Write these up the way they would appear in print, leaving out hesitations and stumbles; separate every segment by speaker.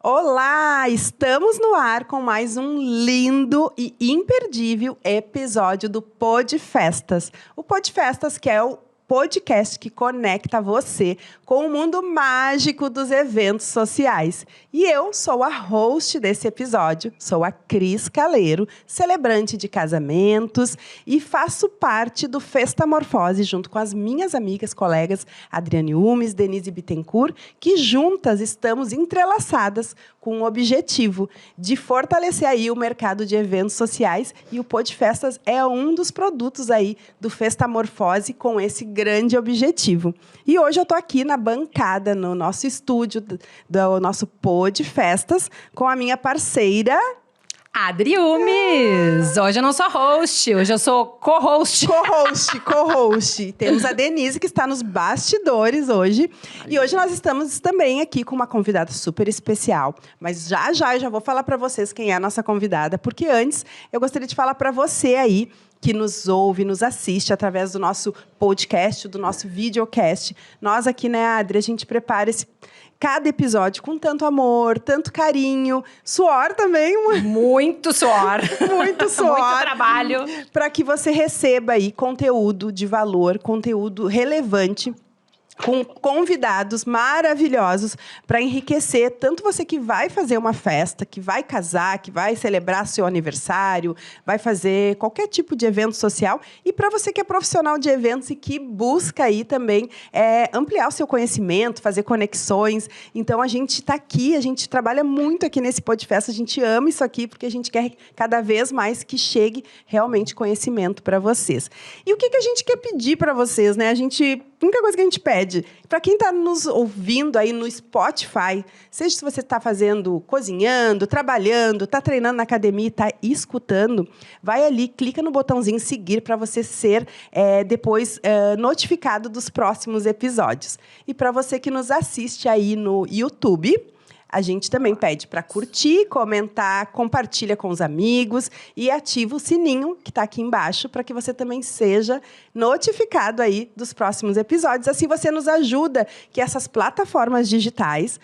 Speaker 1: Olá! Estamos no ar com mais um lindo e imperdível episódio do Podfestas. O Podfestas que é o podcast que conecta você com o mundo mágico dos eventos sociais. E eu sou a host desse episódio, sou a Cris Caleiro, celebrante de casamentos e faço parte do Festamorfose junto com as minhas amigas, colegas Adriane Umes, Denise Bittencourt, que juntas estamos entrelaçadas com o objetivo de fortalecer aí o mercado de eventos sociais, e o Podfestas é um dos produtos aí do Festamorfose com esse grande objetivo. E hoje eu estou aqui na bancada, no nosso estúdio do nosso Podfestas, com a minha parceira...
Speaker 2: Adri Umes! Hoje eu não sou host, hoje eu sou co-host.
Speaker 1: Co-host. Temos a Denise, que está nos bastidores hoje. E hoje nós estamos também aqui com uma convidada super especial. Mas já eu já vou falar para vocês quem é a nossa convidada, porque antes eu gostaria de falar para você aí, que nos ouve, nos assiste através do nosso podcast, do nosso videocast. Nós aqui, né, Adri, a gente prepara cada episódio com tanto amor, tanto carinho, suor também.
Speaker 2: Muito suor.
Speaker 1: Muito suor.
Speaker 2: Muito trabalho.
Speaker 1: Para que você receba aí conteúdo de valor, conteúdo relevante, com convidados maravilhosos para enriquecer tanto você que vai fazer uma festa, que vai casar, que vai celebrar seu aniversário, vai fazer qualquer tipo de evento social, e para você que é profissional de eventos e que busca aí também ampliar o seu conhecimento, fazer conexões. Então, a gente está aqui, a gente trabalha muito aqui nesse Podfest, a gente ama isso aqui porque a gente quer cada vez mais que chegue realmente conhecimento para vocês. E o que a gente quer pedir para vocês, né? A única coisa que a gente pede, para quem está nos ouvindo aí no Spotify, seja se você está cozinhando, trabalhando, está treinando na academia e está escutando, vai ali, clica no botãozinho seguir para você ser depois notificado dos próximos episódios. E para você que nos assiste aí no YouTube, a gente também pede para curtir, comentar, compartilha com os amigos e ativa o sininho que está aqui embaixo para que você também seja notificado aí dos próximos episódios. Assim você nos ajuda que essas plataformas digitais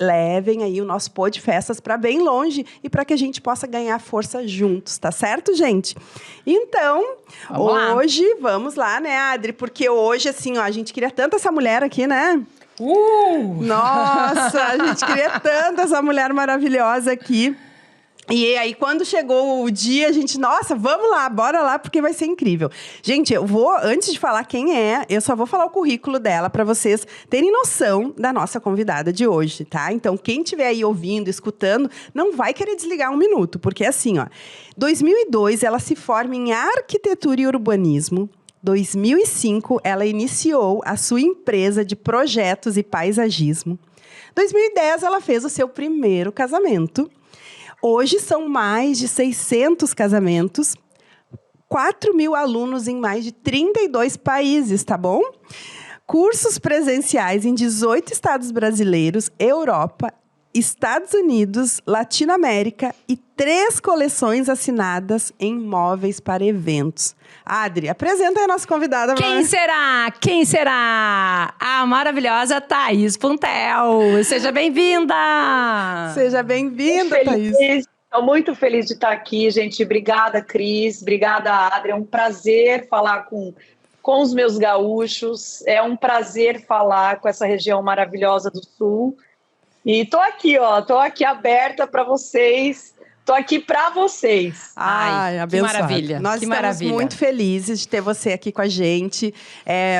Speaker 1: levem aí o nosso Podfestas para bem longe e para que a gente possa ganhar força juntos, tá certo, gente? Então, vamos lá, né, Adri? Porque hoje, assim, ó, a gente queria tanto essa mulher aqui, né? Nossa, a gente queria tanto essa mulher maravilhosa aqui. E aí, quando chegou o dia, a gente... Nossa, vamos lá, bora lá, porque vai ser incrível. Gente, antes de falar quem é, eu só vou falar o currículo dela para vocês terem noção da nossa convidada de hoje, tá? Então, quem estiver aí ouvindo, escutando, não vai querer desligar um minuto, porque assim, ó... 2002, ela se forma em Arquitetura e Urbanismo. 2005, ela iniciou a sua empresa de projetos e paisagismo. 2010, ela fez o seu primeiro casamento. Hoje, são mais de 600 casamentos, 4.000 alunos em mais de 32 países, tá bom? Cursos presenciais em 18 estados brasileiros, Europa, Estados Unidos, Latinoamérica e 3 coleções assinadas em móveis para eventos. Adri, apresenta aí a nossa convidada.
Speaker 2: Quem será? Quem será? A maravilhosa Thaís Puntel. Seja bem-vinda!
Speaker 1: Seja bem-vinda, Thaís.
Speaker 3: Estou muito feliz de estar aqui, gente. Obrigada, Cris. Obrigada, Adri. É um prazer falar com os meus gaúchos. É um prazer falar com essa região maravilhosa do Sul. E tô aqui aberta para vocês. Tô aqui para vocês.
Speaker 1: Ai, abençoado.
Speaker 2: Que maravilha.
Speaker 1: Nós estamos muito felizes de ter você aqui com a gente.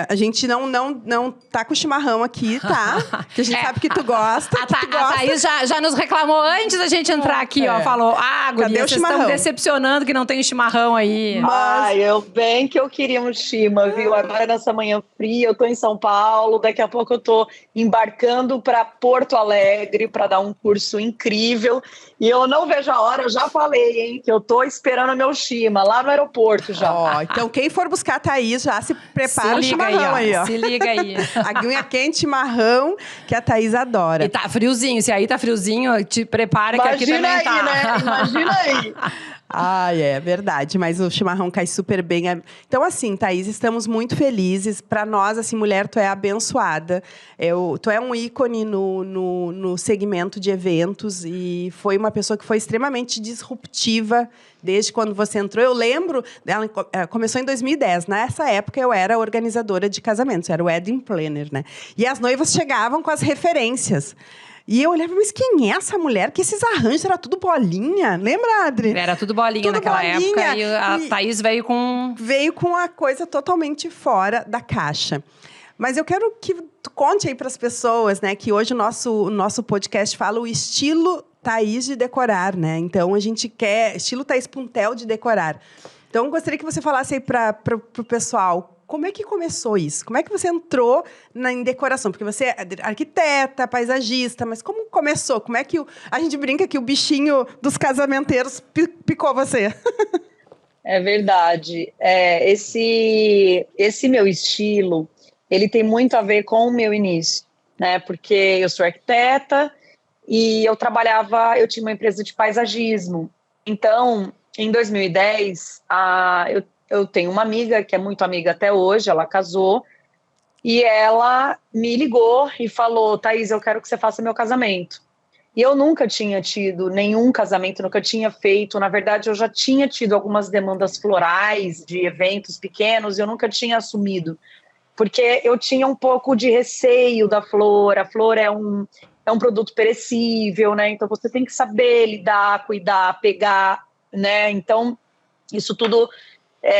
Speaker 1: A gente não tá com chimarrão aqui, tá? Que a gente sabe que tu gosta.
Speaker 2: A Thaís já nos reclamou antes da gente entrar aqui, ó. Falou, guria, vocês estão decepcionando que não tem chimarrão aí.
Speaker 3: Bem que eu queria um chima, viu? Agora nessa manhã fria, eu tô em São Paulo, daqui a pouco eu tô embarcando para Porto Alegre para dar um curso incrível. E eu não vejo a hora, eu já falei, hein, que eu tô esperando o meu chima lá no aeroporto já.
Speaker 1: Então quem for buscar a Thaís já se prepara o chimarrão aí, ó.
Speaker 2: Se liga aí.
Speaker 1: Aguinha quente, chimarrão, que a Thaís adora.
Speaker 2: E tá friozinho, se aí tá friozinho, te prepara. Imagina que aqui também
Speaker 3: aí,
Speaker 2: tá.
Speaker 3: Né? Imagina aí.
Speaker 1: É verdade, mas o chimarrão cai super bem. Então, assim, Thaís, estamos muito felizes. Para nós, assim, mulher, tu é abençoada. Tu é um ícone no segmento de eventos e foi uma pessoa que foi extremamente disruptiva desde quando você entrou. Eu lembro, ela começou em 2010. Nessa época, eu era organizadora de casamentos, era o wedding planner, né? E as noivas chegavam com as referências. E eu olhava, mas quem é essa mulher? Que esses arranjos era tudo bolinha. Lembra, Adri?
Speaker 2: Era tudo bolinha tudo naquela época. E a Thaís veio com...
Speaker 1: Veio com a coisa totalmente fora da caixa. Mas eu quero que tu conte aí para as pessoas, né? Que hoje o nosso podcast fala o estilo Thaís de decorar, né? Então, a gente quer... Estilo Thaís Puntel de decorar. Então, eu gostaria que você falasse aí para o pessoal... Como é que começou isso? Como é que você entrou em decoração? Porque você é arquiteta, paisagista, mas como começou? Como é que a gente brinca que o bichinho dos casamenteiros picou você?
Speaker 3: É verdade. Esse meu estilo, ele tem muito a ver com o meu início, né? Porque eu sou arquiteta e eu tinha uma empresa de paisagismo. Então, em 2010, eu tenho uma amiga que é muito amiga até hoje, ela casou, e ela me ligou e falou, Thaís, eu quero que você faça meu casamento. E eu nunca tinha tido nenhum casamento, nunca tinha feito. Na verdade, eu já tinha tido algumas demandas florais de eventos pequenos e eu nunca tinha assumido. Porque eu tinha um pouco de receio da flor. A flor é um produto perecível, né? Então, você tem que saber lidar, cuidar, pegar, né? Então, isso tudo...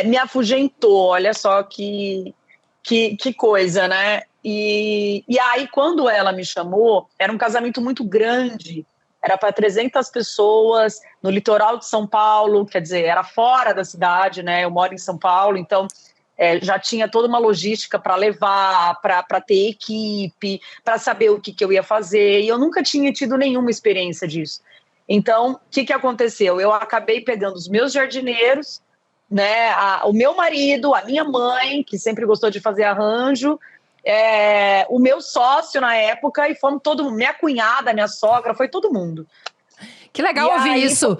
Speaker 3: me afugentou, olha só que coisa, né? E aí, quando ela me chamou, era um casamento muito grande, era para 300 pessoas, no litoral de São Paulo, quer dizer, era fora da cidade, né? Eu moro em São Paulo, então já tinha toda uma logística para levar, para ter equipe, para saber o que eu ia fazer, e eu nunca tinha tido nenhuma experiência disso. Então, o que aconteceu? Eu acabei pegando os meus jardineiros, né, o meu marido, a minha mãe, que sempre gostou de fazer arranjo, o meu sócio na época, e fomos todo mundo, minha cunhada, minha sogra, foi todo mundo.
Speaker 2: Que legal ouvir isso.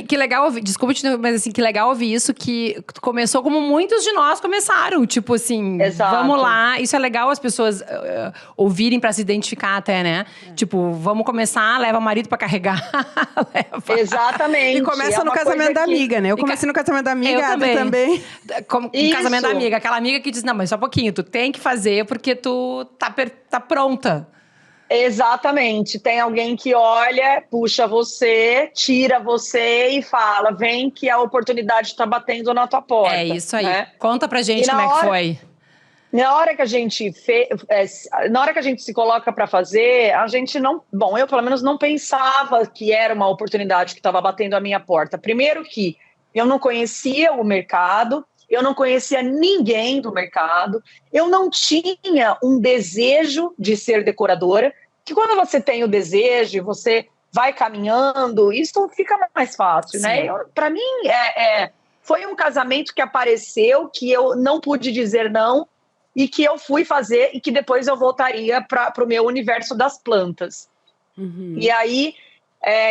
Speaker 2: Que legal ouvir. Desculpa, mas assim, que legal ouvir isso, que começou como muitos de nós começaram. Tipo assim,
Speaker 3: exato.
Speaker 2: Vamos lá. Isso é legal as pessoas ouvirem pra se identificar até, né? Tipo, vamos começar, leva o marido pra carregar.
Speaker 3: Exatamente.
Speaker 1: E começa no casamento da amiga, né? Eu comecei no casamento da amiga, a Adri também.
Speaker 2: No casamento da amiga. Aquela amiga que diz, não, mas só um pouquinho, tu tem que fazer porque tu tá pronta.
Speaker 3: Exatamente, tem alguém que olha, puxa você, tira você e fala, vem que a oportunidade está batendo na tua porta.
Speaker 2: É isso aí,
Speaker 3: né?
Speaker 2: Conta pra gente como é que foi.
Speaker 3: Na hora que a gente se coloca para fazer, a gente não... Bom, eu pelo menos não pensava que era uma oportunidade que estava batendo a minha porta. Primeiro que eu não conhecia o mercado, eu não conhecia ninguém do mercado, eu não tinha um desejo de ser decoradora, que quando você tem o desejo e você vai caminhando, isso fica mais fácil,
Speaker 2: Sim.
Speaker 3: né? Para mim, foi um casamento que apareceu, que eu não pude dizer não, e que eu fui fazer, e que depois eu voltaria para o meu universo das plantas.
Speaker 1: Uhum.
Speaker 3: E aí...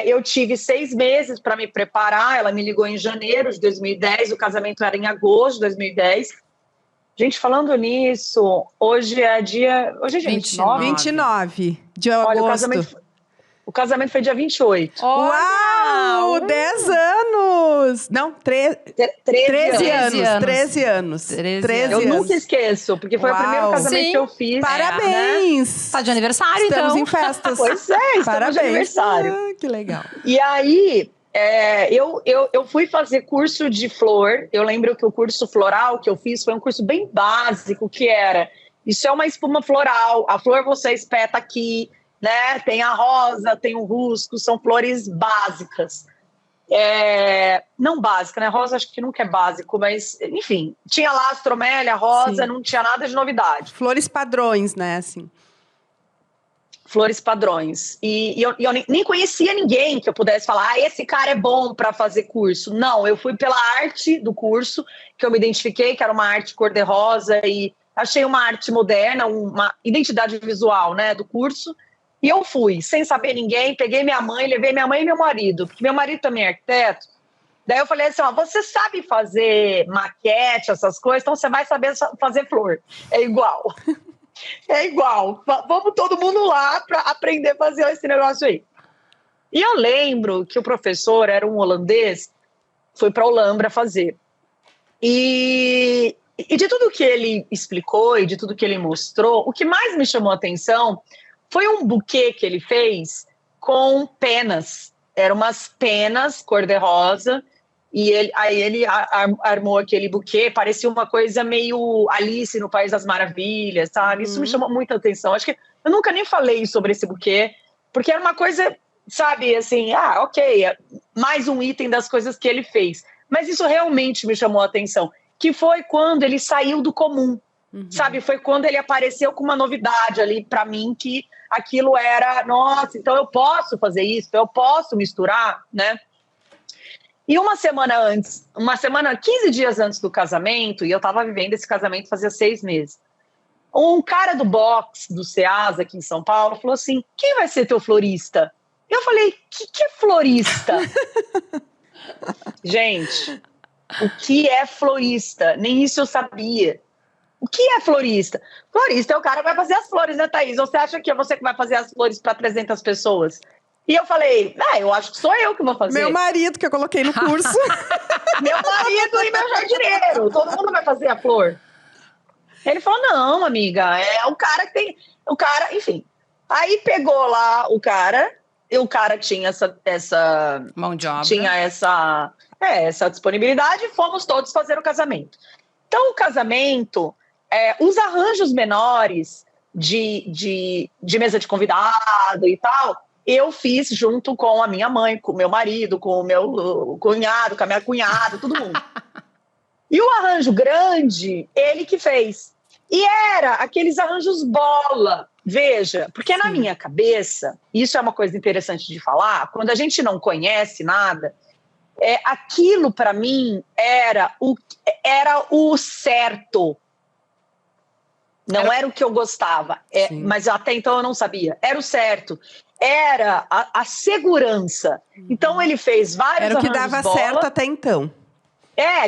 Speaker 3: eu tive 6 meses para me preparar. Ela me ligou em janeiro de 2010, o casamento era em agosto de 2010. Gente, falando nisso, hoje é dia 29?
Speaker 1: 29 de agosto.
Speaker 3: Olha, o casamento foi dia 28.
Speaker 1: Uau! 10 anos! Não, 13 anos. 13 anos.
Speaker 3: Eu nunca esqueço, porque foi o primeiro casamento que eu fiz.
Speaker 1: Parabéns!
Speaker 2: Né? Tá de aniversário,
Speaker 1: estamos
Speaker 2: então.
Speaker 1: em festas.
Speaker 3: Pois é, estamos de aniversário.
Speaker 1: Que legal.
Speaker 3: E aí, eu fui fazer curso de flor. Eu lembro que o curso floral que eu fiz foi um curso bem básico, que era... Isso é uma espuma floral, a flor você espeta aqui, né? Tem a rosa, tem o rusco, são flores básicas. Não básica, né? Rosa acho que nunca é básico, mas, enfim, tinha lá astromélia, rosa, não tinha nada de novidade.
Speaker 1: Flores padrões, né? Assim.
Speaker 3: Flores padrões. E eu nem conhecia ninguém que eu pudesse falar, esse cara é bom para fazer curso. Não, eu fui pela arte do curso, que eu me identifiquei, que era uma arte cor-de-rosa, e achei uma arte moderna, uma identidade visual, né, do curso. E eu fui, sem saber ninguém, peguei minha mãe, levei minha mãe e meu marido, porque meu marido também é arquiteto, Daí eu falei assim, ó, você sabe fazer maquete, essas coisas, então você vai saber fazer flor. É igual. É igual. Vamos todo mundo lá para aprender a fazer esse negócio aí. E eu lembro que o professor era um holandês, foi para a Olambra fazer. E de tudo que ele explicou e de tudo que ele mostrou, o que mais me chamou a atenção foi um buquê que ele fez com penas. Eram umas penas cor-de-rosa. E aí ele armou aquele buquê, parecia uma coisa meio Alice no País das Maravilhas, sabe? Isso me chamou muita atenção. Acho que eu nunca nem falei sobre esse buquê, porque era uma coisa, sabe, assim, ok, mais um item das coisas que ele fez. Mas isso realmente me chamou a atenção, que foi quando ele saiu do comum, sabe? Foi quando ele apareceu com uma novidade ali para mim, que aquilo era, nossa, então eu posso fazer isso, eu posso misturar, né? E 15 dias antes do casamento, e eu estava vivendo esse casamento fazia 6 meses, um cara do box do Ceasa aqui em São Paulo falou assim, quem vai ser teu florista? Eu falei, que é florista? Gente, o que é florista? Nem isso eu sabia. O que é florista? Florista é o cara que vai fazer as flores, né, Thaís? Ou você acha que é você que vai fazer as flores para 300 pessoas? E eu falei, eu acho que sou eu que vou fazer.
Speaker 1: Meu marido, que eu coloquei no curso.
Speaker 3: Meu marido e meu jardineiro. Todo mundo vai fazer a flor. Ele falou, não, amiga, é o cara que tem... O cara, enfim. Aí pegou lá o cara, e o cara tinha essa
Speaker 2: mão de obra.
Speaker 3: Tinha essa disponibilidade, e fomos todos fazer o casamento. Então, o casamento, os arranjos menores de mesa de convidado e tal... eu fiz junto com a minha mãe, com o meu marido, com o meu cunhado, com a minha cunhada, todo mundo. E o arranjo grande, ele que fez. E era aqueles arranjos bola. Veja, porque na minha cabeça, isso é uma coisa interessante de falar, quando a gente não conhece nada, aquilo para mim era o certo. Não era o que eu gostava, mas até então eu não sabia. Era o certo. Era a segurança. Então ele fez vários
Speaker 1: arranjos. Era o que dava
Speaker 3: bola,
Speaker 1: certo até então.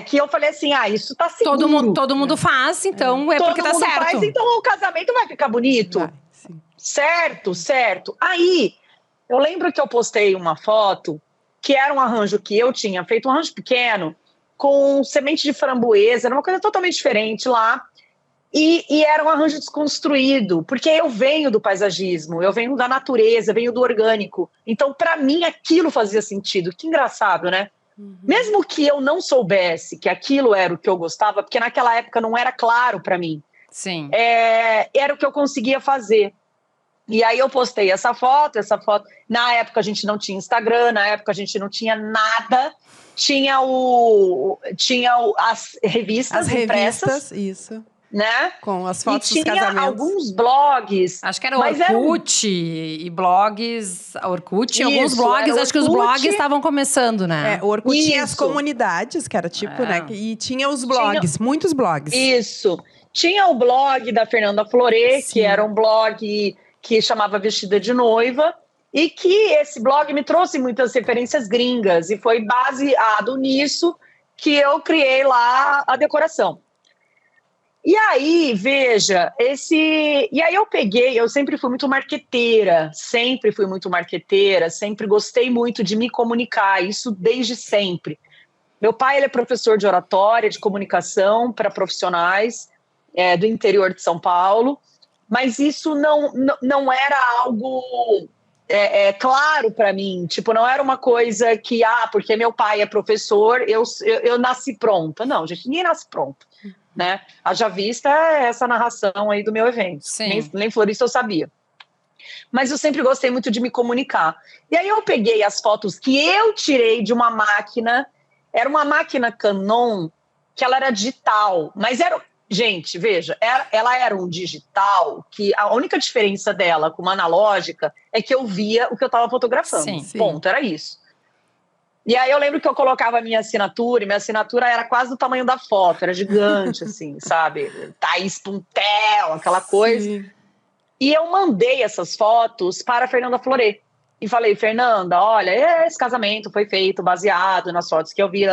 Speaker 3: Que eu falei assim, isso tá seguro.
Speaker 2: Todo mundo faz, então é porque tá certo.
Speaker 3: Todo mundo faz, então o casamento vai ficar bonito.
Speaker 1: Vai,
Speaker 3: certo. Aí, eu lembro que eu postei uma foto que era um arranjo que eu tinha feito, um arranjo pequeno, com semente de framboesa, era uma coisa totalmente diferente lá. E era um arranjo desconstruído, porque eu venho do paisagismo, eu venho da natureza, venho do orgânico. Então, para mim, aquilo fazia sentido. Que engraçado, né? Mesmo que eu não soubesse que aquilo era o que eu gostava, porque naquela época não era claro para mim.
Speaker 2: Sim.
Speaker 3: Era o que eu conseguia fazer. E aí eu postei essa foto. Na época a gente não tinha Instagram, na época a gente não tinha nada. Tinha as revistas impressas.
Speaker 1: Isso.
Speaker 3: Né?
Speaker 1: Com as fotos
Speaker 3: dos casamentos.
Speaker 1: Tinha
Speaker 3: alguns blogs.
Speaker 2: Acho que era Orkut e blogs. Orkut e alguns blogs. Acho que os blogs estavam começando, né?
Speaker 1: O Orkut tinha as comunidades, que era tipo, né? E tinha os blogs, muitos blogs.
Speaker 3: Isso. Tinha o blog da Fernanda Florê, que era um blog que chamava Vestida de Noiva. E que esse blog me trouxe muitas referências gringas. E foi baseado nisso que eu criei lá a decoração. E aí, veja, E aí eu sempre fui muito marqueteira, sempre gostei muito de me comunicar, isso desde sempre. Meu pai, ele é professor de oratória, de comunicação para profissionais do interior de São Paulo, mas isso não era algo claro para mim, tipo, não era uma coisa que, porque meu pai é professor, eu nasci pronta. Não, gente, ninguém nasce pronta. Né? Haja vista essa narração aí do meu evento. Nem florista eu sabia. Mas eu sempre gostei muito de me comunicar. E aí eu peguei as fotos que eu tirei de uma máquina. Era uma máquina Canon, que ela era digital. Mas gente, veja, ela era um digital, que a única diferença dela com uma analógica é que eu via o que eu estava fotografando. Ponto, era isso. E aí eu lembro que eu colocava a minha assinatura, e minha assinatura era quase do tamanho da foto, era gigante, assim, sabe? Thaís Puntel, aquela coisa. E eu mandei essas fotos para a Fernanda Florê. e falei, Fernanda, olha, esse casamento foi feito baseado nas fotos que eu vi.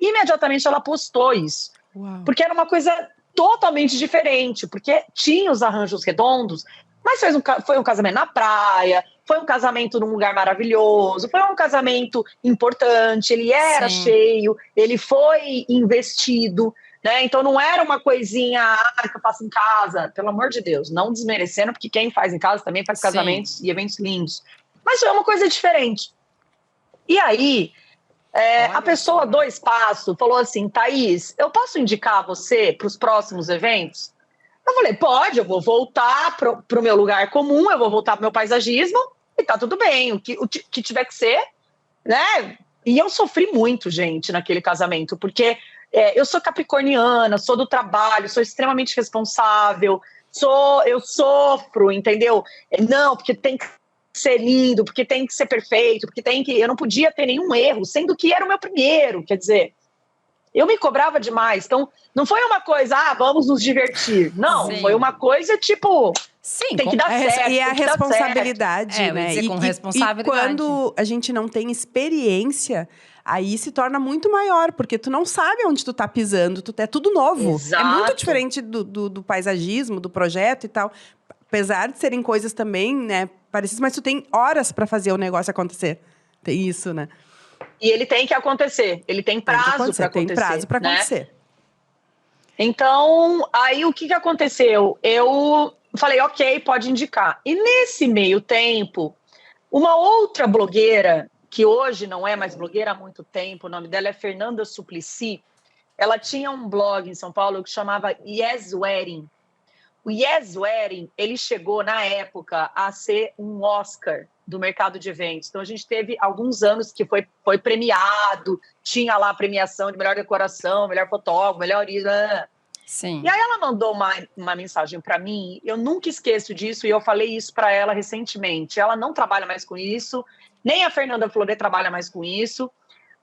Speaker 3: Imediatamente ela postou isso.
Speaker 1: Uau.
Speaker 3: Porque era uma coisa totalmente diferente, porque tinha os arranjos redondos, mas foi um casamento na praia, foi um casamento num lugar maravilhoso, foi um casamento importante, ele era cheio, ele foi investido, né? Então não era uma coisinha que eu faço em casa, pelo amor de Deus, não desmerecendo, porque quem faz em casa também faz casamentos e eventos lindos. Mas foi uma coisa diferente. E aí, a pessoa do espaço falou assim, Thaís, eu posso indicar você para os próximos eventos? Eu falei, pode, eu vou voltar para o meu lugar comum, eu vou voltar para o meu paisagismo, e tá tudo bem, o que tiver que ser, né? E eu sofri muito, gente, naquele casamento, porque eu sou capricorniana, sou do trabalho, sou extremamente responsável, eu sofro, entendeu? Não, porque tem que ser lindo, porque tem que ser perfeito, eu não podia ter nenhum erro, sendo que era o meu primeiro, quer dizer, eu me cobrava demais, então não foi uma coisa, vamos nos divertir, não, foi uma coisa tipo, tem que dar certo,
Speaker 1: e a responsabilidade, né?
Speaker 2: Com responsabilidade.
Speaker 1: E quando a gente não tem experiência, aí se torna muito maior, porque tu não sabe onde tu tá pisando, é tudo novo.
Speaker 3: Exato.
Speaker 1: É muito diferente do paisagismo, do projeto e tal. Apesar de serem coisas também, né, parecidas, mas tu tem horas para fazer o negócio acontecer. Tem isso, né?
Speaker 3: E ele tem que acontecer, ele tem prazo para acontecer.
Speaker 1: Tem prazo para acontecer.
Speaker 3: Então, aí o que aconteceu? Eu falei, ok, pode indicar. E nesse meio tempo, uma outra blogueira, que hoje não é mais blogueira há muito tempo, o nome dela é Fernanda Suplicy, ela tinha um blog em São Paulo que chamava Yes Wedding. O Yes Wedding, ele chegou, na época, a ser um Oscar do mercado de eventos. Então, a gente teve alguns anos que foi premiado, tinha lá a premiação de melhor decoração, melhor fotógrafo, melhor...
Speaker 2: Sim.
Speaker 3: E aí ela mandou uma mensagem para mim, eu nunca esqueço disso, e eu falei isso para ela recentemente. Ela não trabalha mais com isso, nem a Fernanda Florê trabalha mais com isso,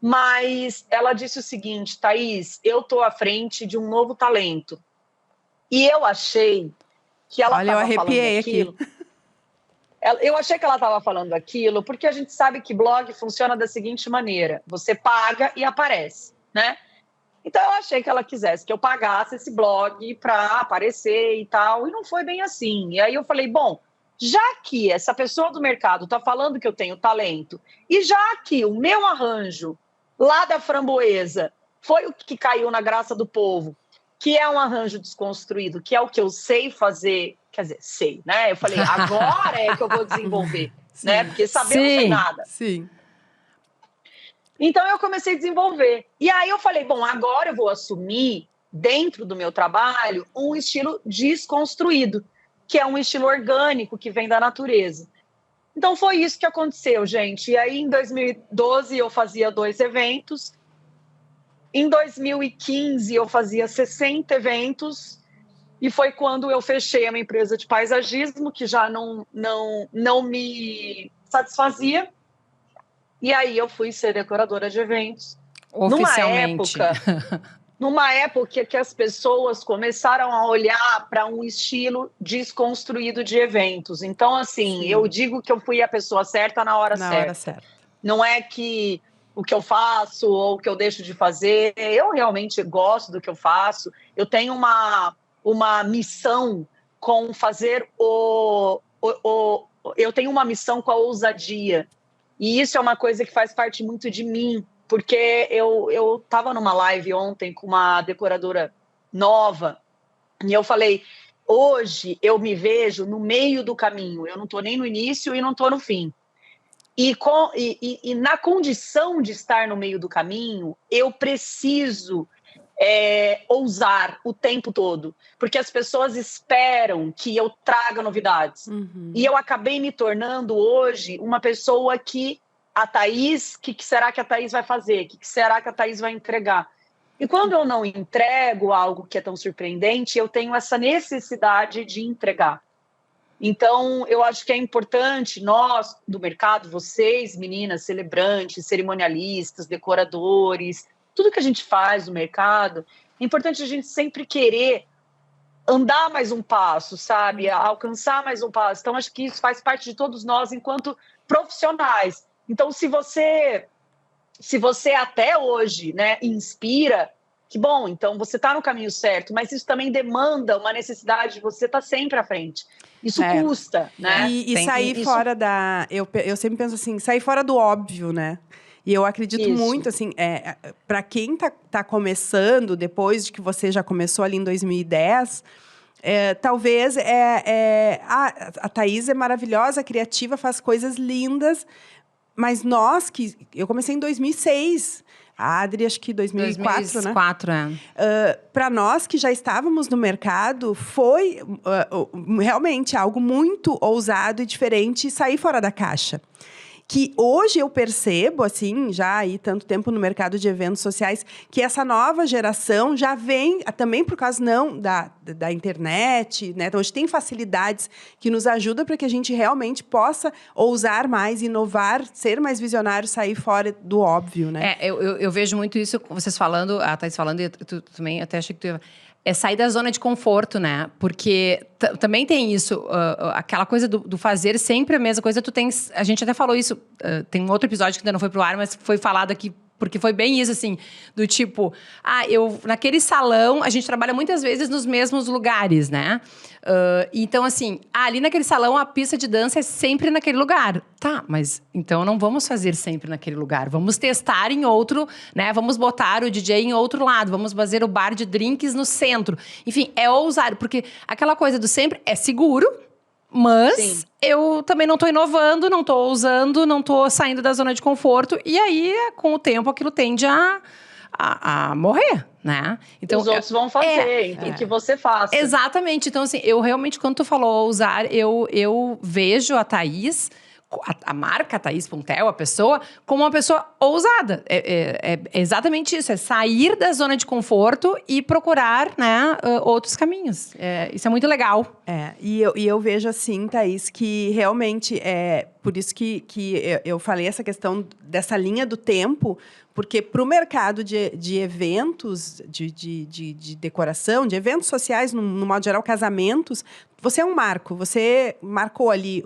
Speaker 3: mas ela disse o seguinte, Thaís, eu tô à frente de um novo talento. E eu achei que ela estava falando aquilo. Eu achei que ela estava falando aquilo porque a gente sabe que blog funciona da seguinte maneira: você paga e aparece, né? Então eu achei que ela quisesse que eu pagasse esse blog para aparecer e tal, e não foi bem assim. E aí eu falei, bom, já que essa pessoa do mercado está falando que eu tenho talento, e já que o meu arranjo lá da Framboesa foi o que caiu na graça do povo, que é um arranjo desconstruído, que é o que eu sei fazer, quer dizer, sei, né? Eu falei, agora é que eu vou desenvolver, né? Porque saber não sei nada.
Speaker 1: Sim.
Speaker 3: Então eu comecei a desenvolver. E aí eu falei, bom, agora eu vou assumir, dentro do meu trabalho, um estilo desconstruído, que é um estilo orgânico, que vem da natureza. Então foi isso que aconteceu, gente. E aí em 2012 eu fazia 2 eventos, em 2015, eu fazia 60 eventos e foi quando eu fechei a minha empresa de paisagismo, que já não me satisfazia. E aí eu fui ser decoradora de eventos.
Speaker 2: Oficialmente.
Speaker 3: Numa época que as pessoas começaram a olhar para um estilo desconstruído de eventos. Então, assim, eu digo que eu fui a pessoa certa na hora certa. Não é que o que eu faço ou o que eu deixo de fazer. Eu realmente gosto do que eu faço. Eu tenho uma missão com fazer eu tenho uma missão com a ousadia. E isso é uma coisa que faz parte muito de mim, porque eu estava numa live ontem com uma decoradora nova e eu falei, hoje eu me vejo no meio do caminho. Eu não estou nem no início e não estou no fim. E na condição de estar no meio do caminho, eu preciso ousar o tempo todo, porque as pessoas esperam que eu traga novidades. Uhum. E eu acabei me tornando hoje uma pessoa que a Thaís, o que será que a Thaís vai fazer? O que será que a Thaís vai entregar? E quando eu não entrego algo que é tão surpreendente, eu tenho essa necessidade de entregar. Então, eu acho que é importante nós, do mercado, vocês, meninas, celebrantes, cerimonialistas, decoradores, tudo que a gente faz no mercado, é importante a gente sempre querer andar mais um passo, sabe? Alcançar mais um passo. Então, acho que isso faz parte de todos nós enquanto profissionais. Então, se você até hoje, né, inspira, que bom, então você está no caminho certo, mas isso também demanda uma necessidade de você estar sempre à frente. Isso custa, né?
Speaker 1: E sair fora da... Eu sempre penso assim, sair fora do óbvio, né? E eu acredito muito, assim, para quem tá começando, depois de que você já começou ali em 2010... talvez a Thaís é maravilhosa, criativa, faz coisas lindas, mas eu comecei em 2006, a Adri acho que 2004,
Speaker 2: 2004,
Speaker 1: né? Para nós que já estávamos no mercado, foi realmente algo muito ousado e diferente sair fora da caixa. Que hoje eu percebo, assim, já aí tanto tempo no mercado de eventos sociais, que essa nova geração já vem, também por causa da internet, né? Então, a gente tem facilidades que nos ajudam para que a gente realmente possa ousar mais, inovar, ser mais visionário, sair fora do óbvio, né?
Speaker 2: Eu vejo muito isso, vocês falando, a Thaís falando, e tu também, até achei que tu... É sair da zona de conforto, né? Porque também tem isso, aquela coisa do fazer sempre a mesma coisa. A gente até falou isso, tem um outro episódio que ainda não foi pro ar, mas foi falado aqui, porque foi bem isso, assim, do tipo... naquele salão, a gente trabalha muitas vezes nos mesmos lugares, né? Então, assim, ali naquele salão, a pista de dança é sempre naquele lugar. Tá, mas então não vamos fazer sempre naquele lugar. Vamos testar em outro, né? Vamos botar o DJ em outro lado. Vamos fazer o bar de drinks no centro. Enfim, é ousar. Porque aquela coisa do sempre é seguro, mas eu também não tô inovando, não tô ousando, não tô saindo da zona de conforto. E aí, com o tempo, aquilo tende a morrer, né? Então,
Speaker 3: os outros vão fazer, enfim, que você faça.
Speaker 2: Exatamente. Então, assim, eu realmente, quando tu falou ousar, eu vejo a Thaís, a marca Thaís Puntel, a pessoa, como uma pessoa ousada. É exatamente isso, é sair da zona de conforto e procurar, né, outros caminhos. Isso é muito legal.
Speaker 1: E eu vejo assim, Thaís, que realmente por isso que eu falei essa questão dessa linha do tempo, porque para o mercado de eventos, de decoração, de eventos sociais, no modo geral, casamentos, você é um marco. Você marcou ali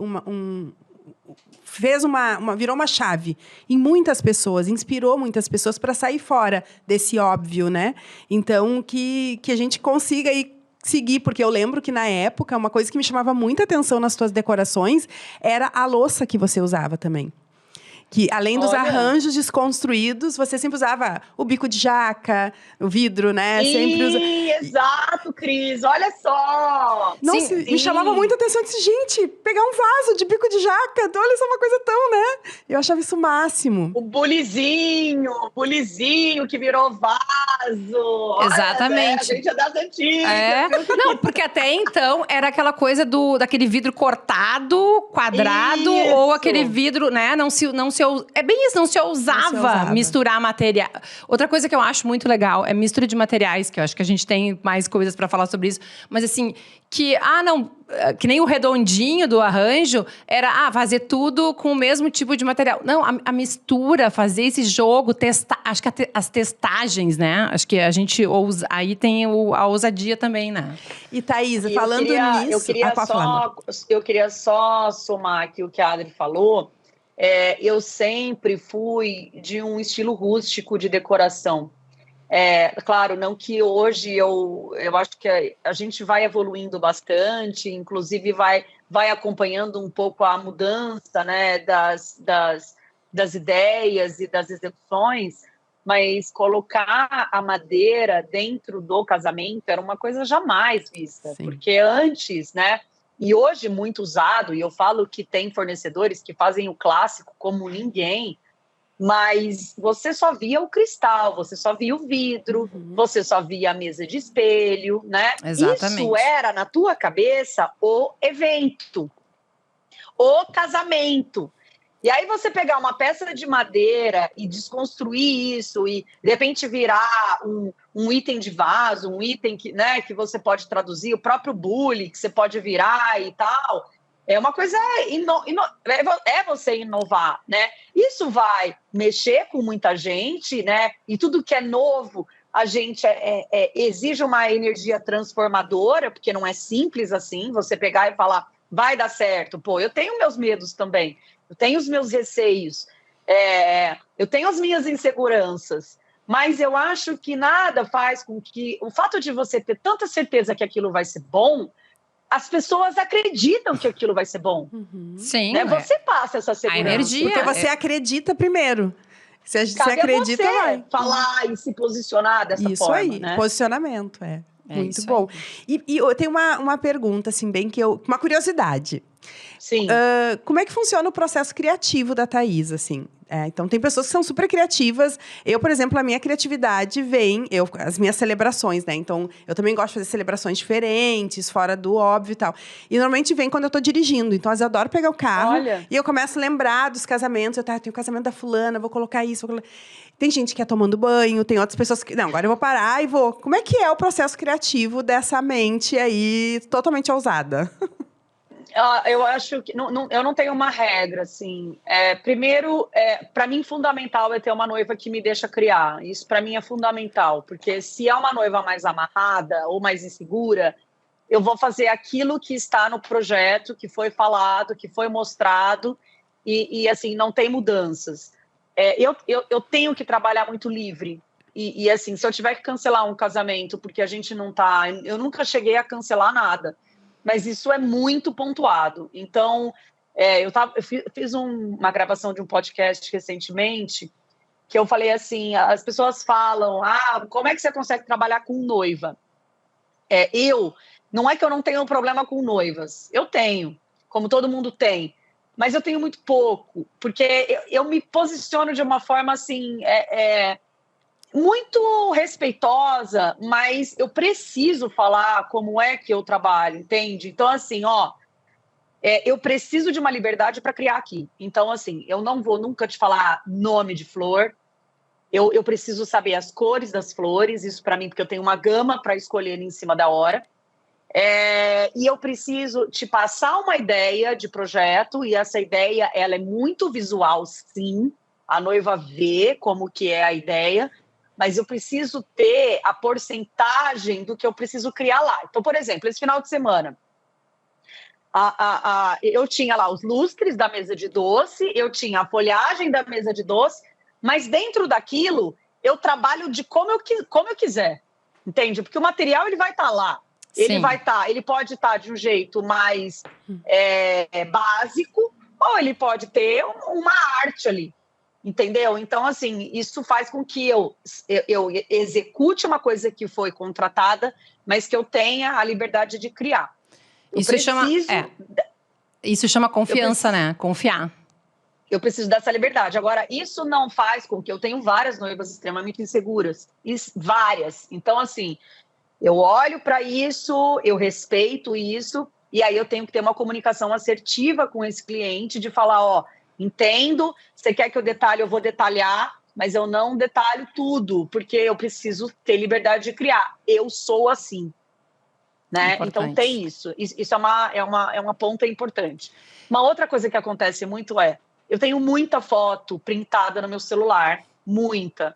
Speaker 1: virou uma chave em muitas pessoas, inspirou muitas pessoas para sair fora desse óbvio, né? Então, que a gente consiga aí seguir, porque eu lembro que, na época, uma coisa que me chamava muita atenção nas tuas decorações era a louça que você usava também. Que, além dos arranjos desconstruídos, você sempre usava o bico de jaca, o vidro, né?
Speaker 3: Exato, Cris. Olha só!
Speaker 1: Nossa, me chamava muita atenção. Eu disse, gente, pegar um vaso de bico de jaca, olha, isso é uma coisa tão, né? Eu achava isso o máximo.
Speaker 3: O bulizinho que virou vaso.
Speaker 2: Exatamente.
Speaker 3: A gente é das antigas.
Speaker 2: Não, porque até então era aquela coisa daquele vidro cortado, quadrado, ou aquele vidro, né? Não se ousava misturar material. Outra coisa que eu acho muito legal é mistura de materiais, que eu acho que a gente tem mais coisas para falar sobre isso. Mas assim, que nem o redondinho do arranjo era fazer tudo com o mesmo tipo de material. Não, a mistura, fazer esse jogo, testar. Acho que as testagens, né? Acho que a gente ousa. Aí tem a ousadia também, né?
Speaker 1: E Thaís, falando nisso...
Speaker 3: Eu queria só somar aqui o que a Adri falou. Eu sempre fui de um estilo rústico de decoração. Claro, não que hoje eu acho que a gente vai evoluindo bastante, inclusive vai acompanhando um pouco a mudança, né, das ideias e das execuções, mas colocar a madeira dentro do casamento era uma coisa jamais vista. Sim. Porque antes, né? E hoje muito usado, e eu falo que tem fornecedores que fazem o clássico como ninguém, mas você só via o cristal, você só via o vidro, você só via a mesa de espelho, né?
Speaker 2: Exatamente.
Speaker 3: Isso era, na tua cabeça, o evento, o casamento. E aí você pegar uma peça de madeira e desconstruir isso e, de repente, virar um item de vaso, um item que, né, que você pode traduzir, o próprio bule que você pode virar e tal, é uma coisa... é você inovar, né? Isso vai mexer com muita gente, né? E tudo que é novo, a gente exige uma energia transformadora, porque não é simples assim, você pegar e falar, vai dar certo. Pô, eu tenho meus medos também. eu tenho os meus receios, eu tenho as minhas inseguranças, mas eu acho que nada faz com que o fato de você ter tanta certeza que aquilo vai ser bom, as pessoas acreditam que aquilo vai ser bom.
Speaker 2: Sim.
Speaker 3: Né? Você passa essa segurança.
Speaker 2: A energia.
Speaker 1: Porque você acredita primeiro. Se
Speaker 3: Cabe
Speaker 1: acredita,
Speaker 3: a você
Speaker 1: vai.
Speaker 3: falar e se posicionar dessa
Speaker 1: Isso
Speaker 3: forma.
Speaker 1: aí,
Speaker 3: né?
Speaker 1: posicionamento, muito
Speaker 2: isso
Speaker 1: bom.
Speaker 2: aí.
Speaker 1: E eu tenho uma pergunta, assim, bem que eu... Uma curiosidade.
Speaker 3: Sim.
Speaker 1: Como é que funciona o processo criativo da Thaís, assim? Então, tem pessoas que são super criativas. Eu, por exemplo, a minha criatividade vem... as minhas celebrações, né? Então, eu também gosto de fazer celebrações diferentes, fora do óbvio e tal. E, normalmente, vem quando eu tô dirigindo. Então, às vezes, eu adoro pegar o carro.
Speaker 3: Olha.
Speaker 1: E eu começo a lembrar dos casamentos. Eu tenho o casamento da fulana, vou colocar isso, Tem gente que é tomando banho, tem outras pessoas que... Não, agora eu vou parar e vou... Como é que é o processo criativo dessa mente aí totalmente ousada?
Speaker 3: Eu acho que eu não tenho uma regra, assim. Primeiro, para mim, fundamental é ter uma noiva que me deixa criar. Isso, para mim, é fundamental. Porque se é uma noiva mais amarrada ou mais insegura, eu vou fazer aquilo que está no projeto, que foi falado, que foi mostrado, e assim, não tem mudanças. Eu tenho que trabalhar muito livre. E assim, se eu tiver que cancelar um casamento porque a gente não tá... Eu nunca cheguei a cancelar nada. Mas isso é muito pontuado. Então, eu fiz uma gravação de um podcast recentemente, que eu falei assim, as pessoas falam, como é que você consegue trabalhar com noiva? Não é que eu não tenho problema com noivas, eu tenho, como todo mundo tem, mas eu tenho muito pouco, porque eu me posiciono de uma forma assim... muito respeitosa, mas eu preciso falar como é que eu trabalho, entende? Então, assim, eu preciso de uma liberdade para criar aqui. Então, assim, eu não vou nunca te falar nome de flor, eu preciso saber as cores das flores, isso para mim, porque eu tenho uma gama para escolher em cima da hora. E eu preciso te passar uma ideia de projeto, e essa ideia, ela é muito visual, sim, a noiva vê como que é a ideia, mas eu preciso ter a porcentagem do que eu preciso criar lá. Então, por exemplo, esse final de semana, eu tinha lá os lustres da mesa de doce, eu tinha a folhagem da mesa de doce, mas dentro daquilo, eu trabalho de como eu quiser, entende? Porque o material, ele vai estar lá. Ele pode estar de um jeito mais básico, ou ele pode ter uma arte ali. Entendeu? Então, assim, isso faz com que eu execute uma coisa que foi contratada, mas que eu tenha a liberdade de criar.
Speaker 2: Isso chama confiança, né? Confiar.
Speaker 3: Eu preciso dessa liberdade. Agora, isso não faz com que eu tenha várias noivas extremamente inseguras. Várias. Então, assim, eu olho para isso, eu respeito isso, e aí eu tenho que ter uma comunicação assertiva com esse cliente de falar, entendo, você quer que eu detalhe, eu vou detalhar, mas eu não detalho tudo, porque eu preciso ter liberdade de criar. Eu sou assim, né?
Speaker 2: Importante.
Speaker 3: Então tem isso. Isso é uma ponta importante. Uma outra coisa que acontece muito eu tenho muita foto printada no meu celular, muita,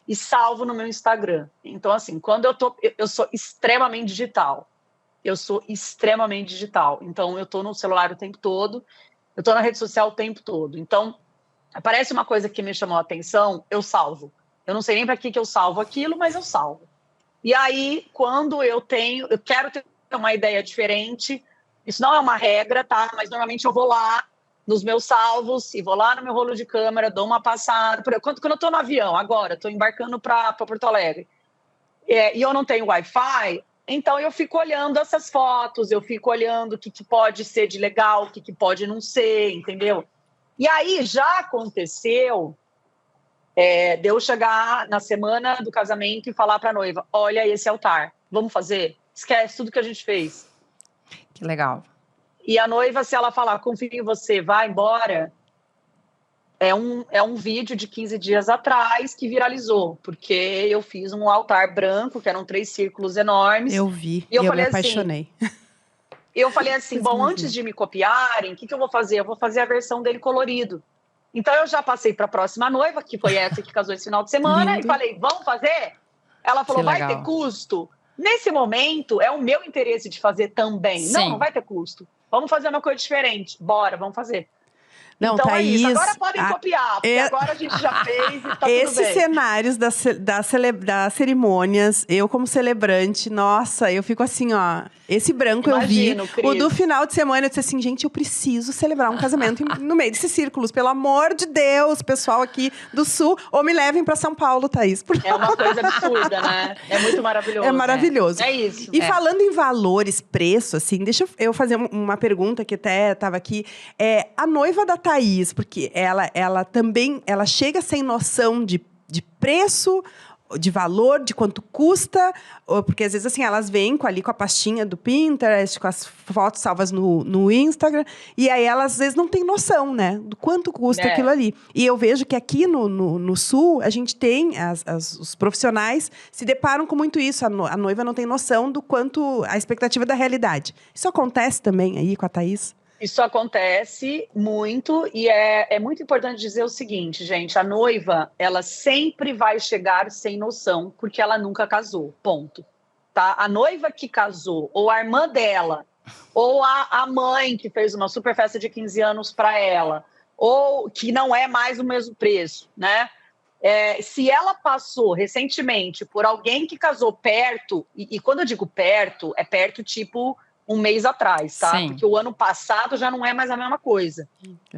Speaker 3: e salvo no meu Instagram. Então, assim, quando eu sou extremamente digital. Então, eu tô no celular o tempo todo, eu estou na rede social o tempo todo. Então, aparece uma coisa que me chamou a atenção, eu salvo. Eu não sei nem para que eu salvo aquilo, mas eu salvo. E aí, quando eu quero ter uma ideia diferente, isso não é uma regra, tá? Mas normalmente eu vou lá nos meus salvos e vou lá no meu rolo de câmera, dou uma passada. Quando eu estou no avião, agora, estou embarcando para Porto Alegre, e eu não tenho Wi-Fi, então eu fico olhando essas fotos, eu fico olhando o que pode ser de legal, o que pode não ser, entendeu? E aí já aconteceu de eu chegar na semana do casamento e falar para a noiva, olha esse altar, vamos fazer? Esquece tudo que a gente fez.
Speaker 2: Que legal.
Speaker 3: E a noiva, se ela falar, confio em você, vai embora, é um vídeo de 15 dias atrás que viralizou, porque eu fiz um altar branco, que eram 3 círculos enormes.
Speaker 1: Eu vi,
Speaker 3: e eu
Speaker 1: me apaixonei.
Speaker 3: Eu falei assim, antes de me copiarem, o que eu vou fazer? Eu vou fazer a versão dele colorido. Então, eu já passei para a próxima noiva, que foi essa que casou esse final de semana,
Speaker 1: Lindo.
Speaker 3: e falei, vamos fazer? Ela falou, vai ter custo? Nesse momento, é o meu interesse de fazer também.
Speaker 2: Sim.
Speaker 3: Não vai ter custo. Vamos fazer uma coisa diferente. Bora, vamos fazer.
Speaker 1: Não,
Speaker 3: então
Speaker 1: Thaís,
Speaker 3: é isso. Agora podem copiar, porque agora a gente já fez e tá tudo
Speaker 1: esses
Speaker 3: bem.
Speaker 1: cenários das cerimônias, eu como celebrante, nossa, eu fico assim, ó. Esse branco
Speaker 3: Imagino,
Speaker 1: eu vi.
Speaker 3: Cris.
Speaker 1: O do final de semana, eu disse assim, gente, eu preciso celebrar um casamento no meio desses círculos. Pelo amor de Deus, pessoal aqui do Sul. Ou me levem pra São Paulo, Thaís.
Speaker 3: É uma coisa absurda, né? É muito maravilhoso.
Speaker 1: É maravilhoso.
Speaker 3: É isso.
Speaker 1: E falando em valores, preço, assim, deixa eu fazer uma pergunta que até estava aqui. A noiva da Thaís, porque ela também chega sem noção de preço, de valor, de quanto custa, porque às vezes assim, elas vêm com a pastinha do Pinterest, com as fotos salvas no Instagram, e aí elas às vezes não têm noção, né, do quanto custa aquilo ali. E eu vejo que aqui no Sul, a gente tem, os profissionais se deparam com muito isso, a noiva não tem noção do quanto, a expectativa da realidade. Isso acontece também aí com a Thaís?
Speaker 3: Isso acontece muito e é muito importante dizer o seguinte, gente, a noiva, ela sempre vai chegar sem noção, porque ela nunca casou, ponto. Tá? A noiva que casou, ou a irmã dela, ou a mãe que fez uma super festa de 15 anos para ela, ou que não é mais o mesmo preço, né? Se ela passou recentemente por alguém que casou perto, e quando eu digo perto, é perto tipo um mês atrás, tá?
Speaker 2: Sim.
Speaker 3: Porque o ano passado já não é mais a mesma coisa.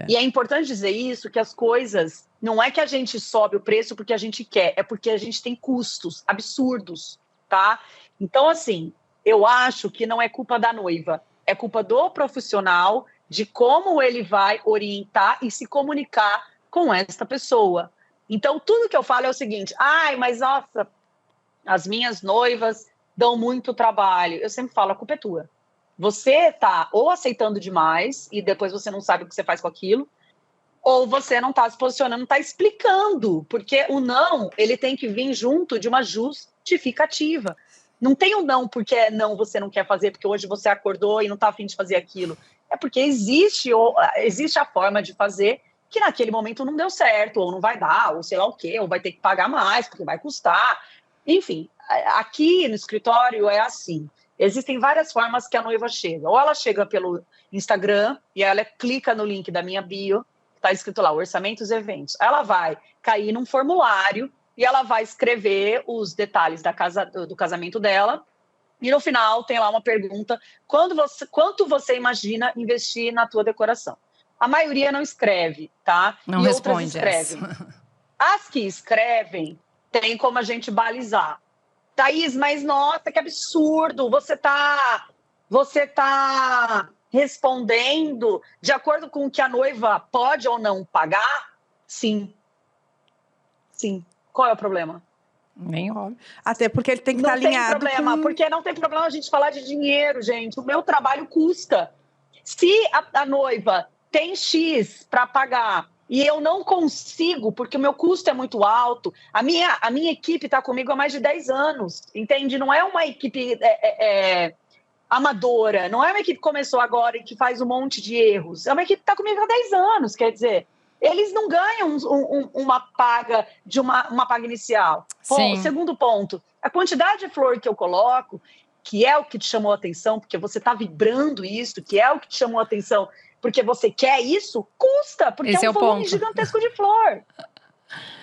Speaker 3: E é importante dizer isso, que as coisas, não é que a gente sobe o preço porque a gente quer, é porque a gente tem custos absurdos, tá? Então, assim, eu acho que não é culpa da noiva, é culpa do profissional, de como ele vai orientar e se comunicar com esta pessoa. Então, tudo que eu falo é o seguinte, mas nossa, as minhas noivas dão muito trabalho. Eu sempre falo, a culpa é tua. Você tá ou aceitando demais e depois você não sabe o que você faz com aquilo, ou você não está se posicionando, não está explicando, porque o não, ele tem que vir junto de uma justificativa. Não tem um não porque não, você não quer fazer, porque hoje você acordou e não está a fim de fazer aquilo. É porque existe a forma de fazer que naquele momento não deu certo, ou não vai dar, ou sei lá o quê, ou vai ter que pagar mais, porque vai custar. Enfim, aqui no escritório é assim. Existem várias formas que a noiva chega. Ou ela chega pelo Instagram e ela clica no link da minha bio, está escrito lá, orçamentos e eventos. Ela vai cair num formulário e ela vai escrever os detalhes do casamento dela. E no final tem lá uma pergunta, quanto você imagina investir na tua decoração? A maioria não escreve, tá?
Speaker 2: Não
Speaker 3: e
Speaker 2: responde
Speaker 3: outras escrevem. As que escrevem, tem como a gente balizar. Thaís, mas nossa, que absurdo, você tá respondendo de acordo com o que a noiva pode ou não pagar? Sim. Qual é o problema?
Speaker 2: Nenhum.
Speaker 1: Até porque ele tem que estar alinhado
Speaker 3: porque não tem problema a gente falar de dinheiro, gente. O meu trabalho custa. Se a noiva tem X para pagar e eu não consigo, porque o meu custo é muito alto, a minha equipe está comigo há mais de 10 anos, entende? Não é uma equipe amadora, não é uma equipe que começou agora e que faz um monte de erros, é uma equipe que está comigo há 10 anos, quer dizer, eles não ganham uma paga de uma paga inicial. Bom, segundo ponto, a quantidade de flor que eu coloco, que é o que te chamou a atenção, porque você está vibrando isso, que é o que te chamou a atenção, porque você quer isso, custa, porque
Speaker 2: esse
Speaker 3: é um volume gigantesco de flor.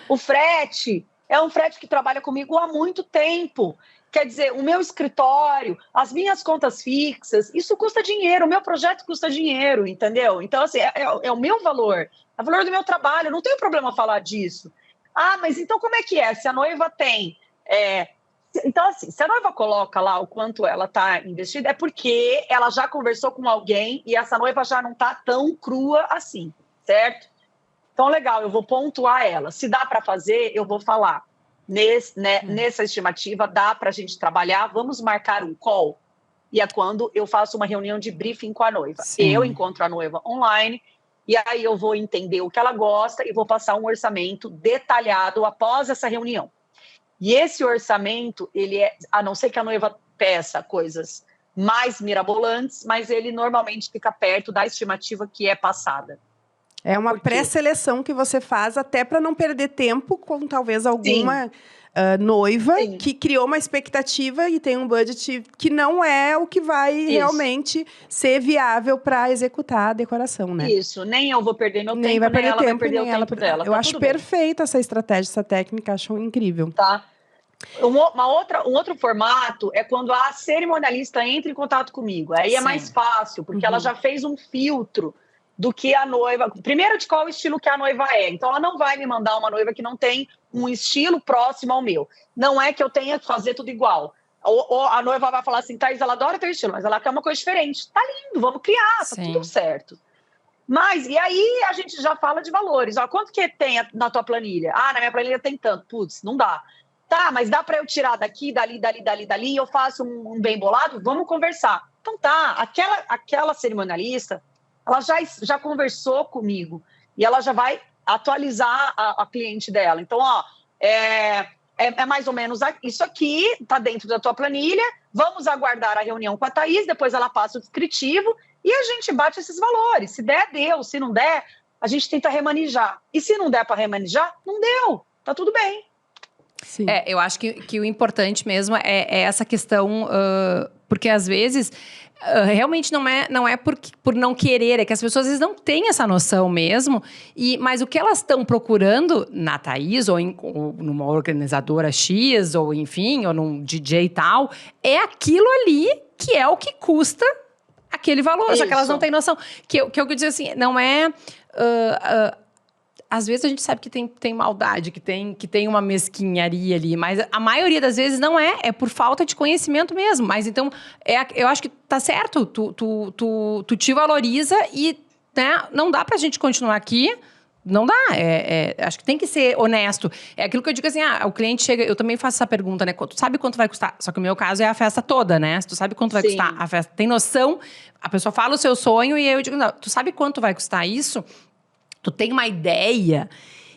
Speaker 3: O frete é um frete que trabalha comigo há muito tempo. Quer dizer, o meu escritório, as minhas contas fixas, isso custa dinheiro, o meu projeto custa dinheiro, entendeu? Então, assim, é o meu valor, é o valor do meu trabalho, não tenho problema falar disso. Mas então como é que é? Se a noiva tem... Então, assim, se a noiva coloca lá o quanto ela está investida, é porque ela já conversou com alguém e essa noiva já não está tão crua assim, certo? Então, legal, eu vou pontuar ela. Se dá para fazer, eu vou falar. Nessa estimativa, dá para a gente trabalhar, vamos marcar um call. E é quando eu faço uma reunião de briefing com a noiva.
Speaker 2: Sim.
Speaker 3: Eu encontro a noiva online e aí eu vou entender o que ela gosta e vou passar um orçamento detalhado após essa reunião. E esse orçamento, ele a não ser que a noiva peça coisas mais mirabolantes, mas ele normalmente fica perto da estimativa que é passada.
Speaker 1: É uma
Speaker 3: Por quê?
Speaker 1: pré-seleção que você faz até para não perder tempo com talvez alguma noiva
Speaker 3: Sim.
Speaker 1: que criou uma expectativa e tem um budget que não é o que vai
Speaker 3: Isso.
Speaker 1: realmente ser viável para executar a decoração, né?
Speaker 3: Isso, nem eu vou perder meu
Speaker 1: Nem
Speaker 3: tempo,
Speaker 1: vai
Speaker 3: nem
Speaker 1: perder
Speaker 3: ela vai
Speaker 1: tempo,
Speaker 3: perder
Speaker 1: nem
Speaker 3: o
Speaker 1: ela.
Speaker 3: tempo dela.
Speaker 1: Eu
Speaker 3: Tá
Speaker 1: acho
Speaker 3: tudo bem,
Speaker 1: perfeita essa estratégia, essa técnica, acho incrível.
Speaker 3: tá? Um outro formato é quando a cerimonialista entra em contato comigo. Aí é
Speaker 2: Sim.
Speaker 3: mais fácil, porque ela já fez um filtro do que a noiva... Primeiro, de qual estilo que a noiva é. Então, ela não vai me mandar uma noiva que não tem um estilo próximo ao meu. Não é que eu tenha que fazer tudo igual. Ou a noiva vai falar assim, Thaís, ela adora teu estilo, mas ela quer uma coisa diferente. Tá lindo, vamos criar, tá
Speaker 2: Sim.
Speaker 3: tudo certo. Mas, e aí a gente já fala de valores. Ó, quanto que tem na tua planilha? Ah, na minha planilha tem tanto. Putz, não dá. Tá, mas dá para eu tirar daqui, dali, e eu faço um bem bolado? Vamos conversar. Então tá, aquela cerimonialista, ela já conversou comigo e ela já vai atualizar a cliente dela. Então, ó, é mais ou menos isso aqui, tá dentro da tua planilha, vamos aguardar a reunião com a Thaís, depois ela passa o descritivo e a gente bate esses valores. Se der, deu. Se não der, a gente tenta remanejar. E se não der para remanejar, não deu. Tá tudo bem.
Speaker 1: Sim.
Speaker 2: Eu acho que o importante mesmo é essa questão, porque às vezes realmente não é por não querer, é que as pessoas às vezes não têm essa noção mesmo, mas o que elas estão procurando na Thaís, ou numa organizadora X, ou enfim, ou num DJ e tal, é aquilo ali que é o que custa aquele valor,
Speaker 3: Isso.
Speaker 2: só que elas não têm noção. Que eu digo assim, não é... às vezes a gente sabe que tem maldade, que tem uma mesquinharia ali, mas a maioria das vezes não é por falta de conhecimento mesmo. Mas então, eu acho que tá certo, tu te valoriza e, né, não dá pra gente continuar aqui, não dá, acho que tem que ser honesto. É aquilo que eu digo assim, o cliente chega, eu também faço essa pergunta, né, tu sabe quanto vai custar? Só que o meu caso é a festa toda, né, se tu sabe quanto vai
Speaker 3: Sim.
Speaker 2: custar a festa, tem noção, a pessoa fala o seu sonho e eu digo, não, tu sabe quanto vai custar isso? Tu tem uma ideia,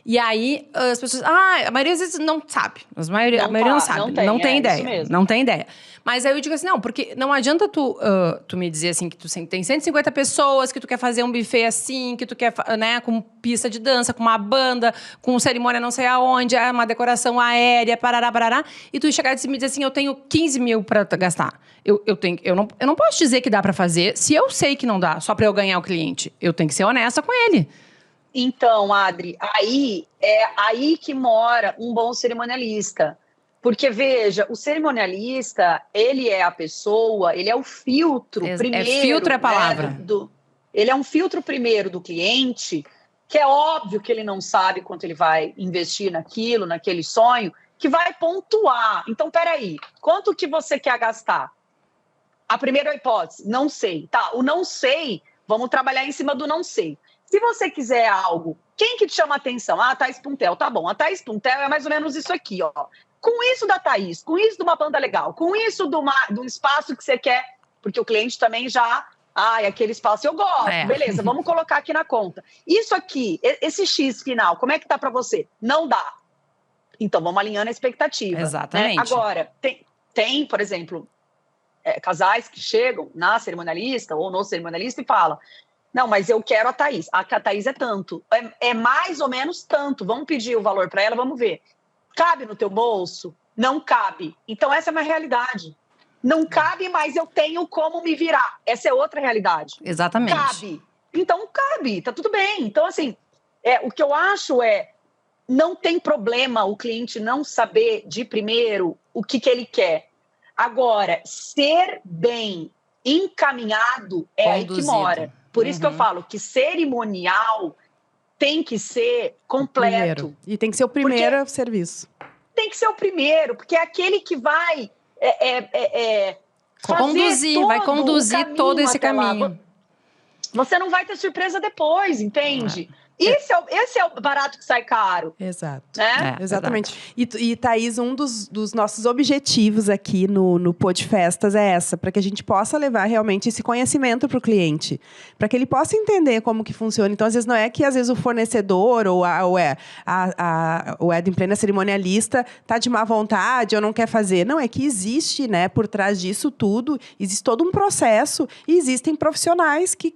Speaker 2: e aí as pessoas... a maioria das vezes não sabe. A maioria não sabe, não tem ideia.
Speaker 3: Isso mesmo.
Speaker 2: Não tem ideia. Mas aí eu digo assim, não, porque não adianta tu me dizer assim, que tu tem 150 pessoas, que tu quer fazer um buffet assim, que tu quer, né, com pista de dança, com uma banda, com cerimônia não sei aonde, uma decoração aérea, parará, e tu chegar e me dizer assim, eu tenho 15 mil pra gastar. Eu não posso dizer que dá pra fazer, se eu sei que não dá, só pra eu ganhar o cliente. Eu tenho que ser honesta com ele.
Speaker 3: Então, Adri, aí que mora um bom cerimonialista. Porque, veja, o cerimonialista, ele é a pessoa, ele é o filtro primeiro.
Speaker 2: Filtro é a palavra.
Speaker 3: Né, ele é um filtro primeiro do cliente, que é óbvio que ele não sabe quanto ele vai investir naquilo, naquele sonho, que vai pontuar. Então, peraí, quanto que você quer gastar? A primeira hipótese, não sei. Tá, o não sei, vamos trabalhar em cima do não sei. Se você quiser algo, quem que te chama a atenção? A Thaís Puntel, tá bom. A Thaís Puntel é mais ou menos isso aqui, ó. Com isso da Thaís, com isso de uma banda legal, com isso de um espaço que você quer, porque o cliente também já... aquele espaço eu gosto. Beleza, vamos colocar aqui na conta. Isso aqui, esse X final, como é que tá para você? Não dá. Então, vamos alinhando a expectativa.
Speaker 2: Exatamente.
Speaker 3: Né? Agora, tem, por exemplo, casais que chegam na cerimonialista ou no cerimonialista e falam, não, mas eu quero a Thaís. A Thaís é tanto. É mais ou menos tanto. Vamos pedir o valor para ela, vamos ver. Cabe no teu bolso? Não cabe. Então, essa é uma realidade. Não cabe, mas eu tenho como me virar. Essa é outra realidade.
Speaker 2: Exatamente.
Speaker 3: Cabe. Então, cabe. Tá tudo bem. Então, assim, o que eu acho não tem problema o cliente não saber de primeiro o que ele quer. Agora, ser bem encaminhado é aí que mora. Por isso que eu falo que cerimonial tem que ser completo.
Speaker 1: Primeiro. E tem que ser o primeiro serviço.
Speaker 3: Tem que ser o primeiro, porque é aquele que vai
Speaker 2: vai conduzir todo esse caminho.
Speaker 3: Você não vai ter surpresa depois, entende? Esse é o barato que sai caro.
Speaker 1: Exato.
Speaker 3: Né?
Speaker 1: Exatamente. E Thaís, um dos nossos objetivos aqui no Pô de Festas é essa, para que a gente possa levar realmente esse conhecimento para o cliente, para que ele possa entender como que funciona. Então, às vezes, não é que o fornecedor ou o Ed em plena cerimonialista está de má vontade ou não quer fazer. Não, é que existe, né, por trás disso tudo, existe todo um processo e existem profissionais que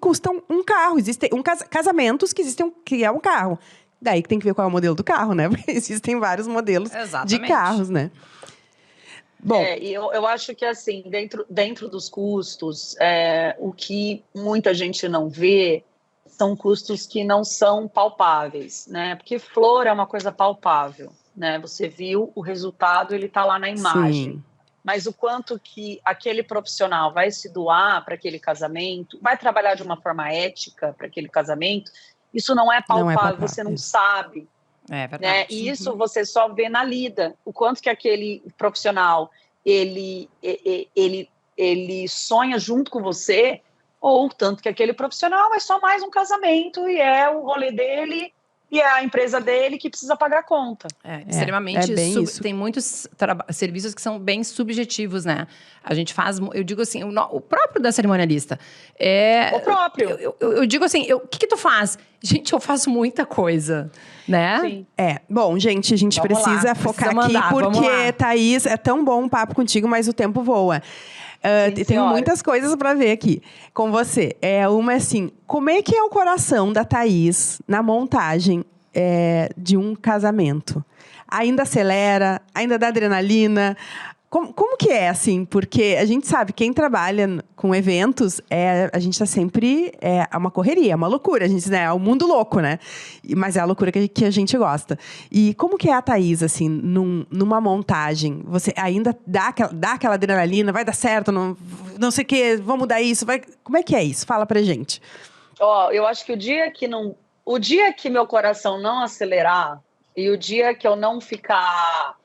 Speaker 1: custam um carro. Existem casamentos que é um carro. Daí que tem que ver qual é o modelo do carro, né? Porque existem vários modelos de carros, né?
Speaker 3: Bom, eu acho que, assim, dentro dos custos, o que muita gente não vê são custos que não são palpáveis, né? Porque flor é uma coisa palpável, né? Você viu o resultado, ele está lá na imagem. Sim. Mas o quanto que aquele profissional vai se doar para aquele casamento, vai trabalhar de uma forma ética para aquele casamento, isso não é palpável, você não sabe.
Speaker 2: É verdade.
Speaker 3: Né? E isso você só vê na lida. O quanto que aquele profissional, ele sonha junto com você, ou tanto que aquele profissional é só mais um casamento e é o rolê dele e é a empresa dele que precisa pagar a conta.
Speaker 2: Extremamente. Tem muitos serviços que são bem subjetivos, né? A gente faz, eu digo assim, o próprio da cerimonialista.
Speaker 3: O próprio.
Speaker 2: Eu digo assim, o que tu faz? Gente, eu faço muita coisa, né?
Speaker 3: Sim.
Speaker 1: Bom, gente, a gente precisa focar aqui, porque, Thaís, é tão bom um papo contigo, mas o tempo voa. Tenho muitas coisas para ver aqui com você. Uma assim, como é que é o coração da Thaís na montagem de um casamento? Ainda acelera? Ainda dá adrenalina? Como que é, assim? Porque a gente sabe, quem trabalha com eventos, a gente está sempre... É uma correria, é uma loucura. A gente, né, é um mundo louco, né? Mas é a loucura que a gente gosta. E como que é a Thaís, assim, numa montagem? Você ainda dá aquela adrenalina? Vai dar certo? Não sei o quê, vamos mudar isso? Como é que é isso? Fala pra gente.
Speaker 3: Eu acho que o dia que meu coração não acelerar e o dia que eu não ficar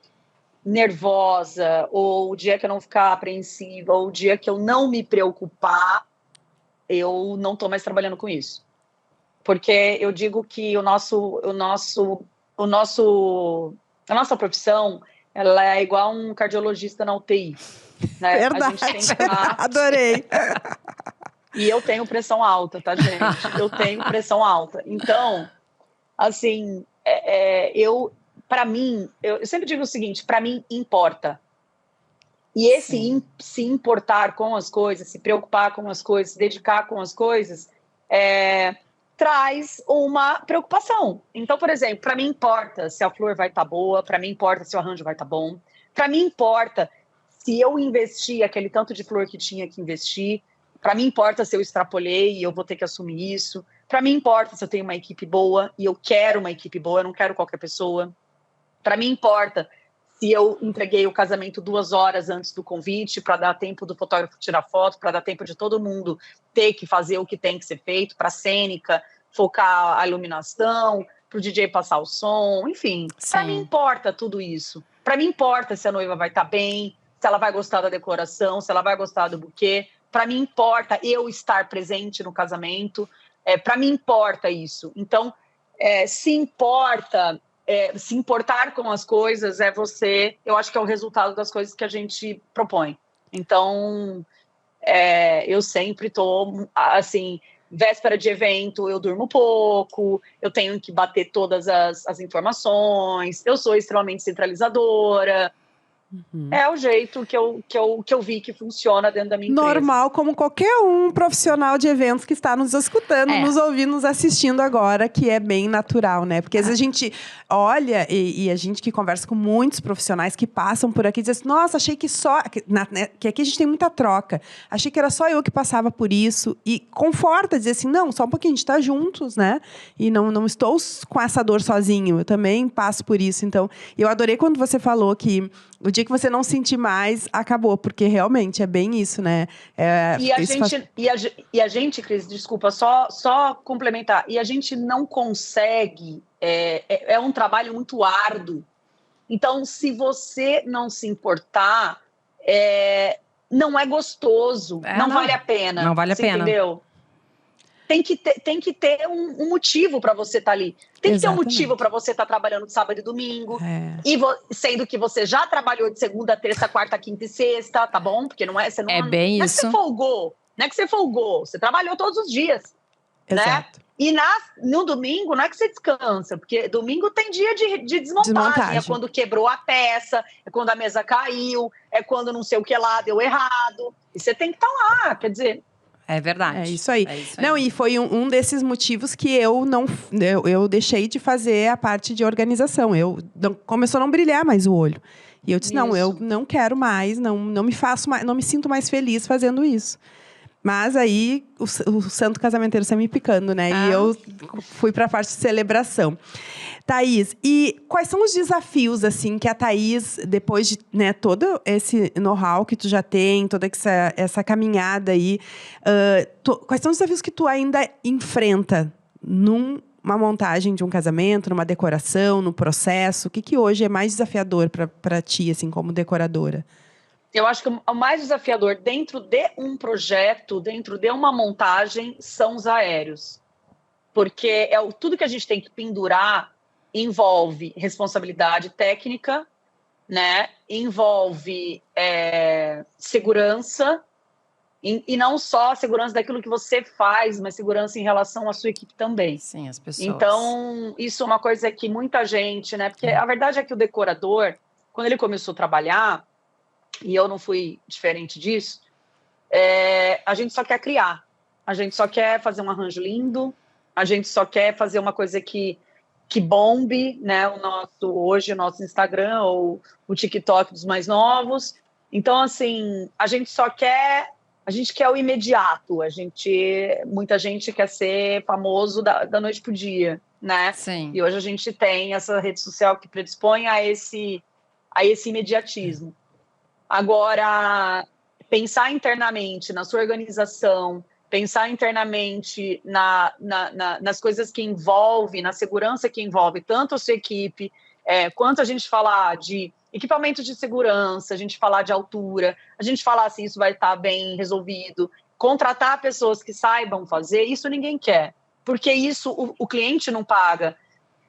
Speaker 3: nervosa, ou o dia que eu não ficar apreensiva, ou o dia que eu não me preocupar, eu não estou mais trabalhando com isso. Porque eu digo que a nossa profissão, ela é igual um cardiologista na UTI. Né?
Speaker 1: Verdade.
Speaker 3: A gente tem que estar...
Speaker 1: Adorei.
Speaker 3: E eu tenho pressão alta, tá, gente? Eu tenho pressão alta. Então, assim, para mim, eu sempre digo o seguinte, para mim importa. E esse se importar com as coisas, se preocupar com as coisas, se dedicar com as coisas, traz uma preocupação. Então, por exemplo, para mim importa se a flor vai estar boa, para mim importa se o arranjo vai estar bom, para mim importa se eu investi aquele tanto de flor que tinha que investir, para mim importa se eu extrapolhei e eu vou ter que assumir isso, para mim importa se eu tenho uma equipe boa e eu quero uma equipe boa, eu não quero qualquer pessoa. Para mim importa se eu entreguei o casamento 2 horas antes do convite, para dar tempo do fotógrafo tirar foto, para dar tempo de todo mundo ter que fazer o que tem que ser feito, para a cênica, focar a iluminação, para o DJ passar o som, enfim. Para mim importa tudo isso. Para mim importa se a noiva vai estar bem, se ela vai gostar da decoração, se ela vai gostar do buquê. Para mim importa eu estar presente no casamento. Para mim importa isso. Então, se importar com as coisas eu acho que é o resultado das coisas que a gente propõe. Então, eu sempre estou, assim, véspera de evento, eu durmo pouco, eu tenho que bater todas as informações, eu sou extremamente centralizadora. É o jeito que eu vi que funciona dentro da minha empresa.
Speaker 1: Normal, como qualquer um profissional de eventos que está nos escutando, nos ouvindo, nos assistindo agora, que é bem natural, né? Porque às vezes a gente olha e a gente que conversa com muitos profissionais que passam por aqui diz assim, nossa, achei que só... Que aqui a gente tem muita troca. Achei que era só eu que passava por isso. E conforta dizer assim, não, só um pouquinho, a gente está juntos, né? E não estou com essa dor sozinho. Eu também passo por isso. Então, eu adorei quando você falou que o dia que você não sentir mais, acabou. Porque realmente é bem isso, né?
Speaker 3: E a gente, Cris, desculpa, só complementar. E a gente não consegue... É um trabalho muito árduo. Então, se você não se importar, não é gostoso. Não vale a pena.
Speaker 2: Não vale a pena.
Speaker 3: Entendeu? tem que ter um motivo para você estar ali. Tem que ter um motivo para você estar trabalhando de sábado e domingo. Sendo que você já trabalhou de segunda, terça, quarta, quinta e sexta, tá bom? Porque não é... Você não,
Speaker 2: bem
Speaker 3: não
Speaker 2: isso.
Speaker 3: É que você folgou. Não é que você folgou. Você trabalhou todos os dias.
Speaker 1: Exato.
Speaker 3: Né? E no domingo não é que você descansa, porque domingo tem dia de desmontagem. É quando quebrou a peça, é quando a mesa caiu, é quando não sei o que lá deu errado. E você tem que estar lá, quer dizer...
Speaker 2: É verdade.
Speaker 1: É isso aí. Não, e foi um desses motivos que eu deixei de fazer a parte de organização. Começou a não brilhar mais o olho. E eu disse, não, eu não quero mais, não me sinto mais feliz fazendo isso. Mas aí, o santo casamenteiro está me picando, né? E eu fui para a parte de celebração. Thaís, e quais são os desafios, assim, que a Thaís, depois de todo esse know-how que tu já tem, toda essa caminhada aí, quais são os desafios que tu ainda enfrenta numa montagem de um casamento, numa decoração, no processo? O que hoje é mais desafiador para ti, assim, como decoradora?
Speaker 3: Eu acho que o mais desafiador dentro de um projeto, dentro de uma montagem, são os aéreos. Porque tudo que a gente tem que pendurar envolve responsabilidade técnica, né? Envolve segurança, e não só a segurança daquilo que você faz, mas segurança em relação à sua equipe também.
Speaker 2: Sim, as pessoas.
Speaker 3: Então, isso é uma coisa que muita gente, né? Porque a verdade é que o decorador, quando ele começou a trabalhar, e eu não fui diferente disso, a gente só quer criar. A gente só quer fazer um arranjo lindo, a gente só quer fazer uma coisa que bombe, né? Hoje o nosso Instagram ou o TikTok dos mais novos. Então, assim, a gente quer o imediato. Muita gente quer ser famoso da noite pro dia, né?
Speaker 2: Sim.
Speaker 3: E hoje a gente tem essa rede social que predispõe a esse imediatismo. Agora, pensar internamente na sua organização, pensar internamente nas coisas que envolve, na segurança que envolve tanto a sua equipe, quanto a gente falar de equipamento de segurança, a gente falar de altura, a gente falar se isso vai estar bem resolvido, contratar pessoas que saibam fazer, isso ninguém quer, porque isso o cliente não paga.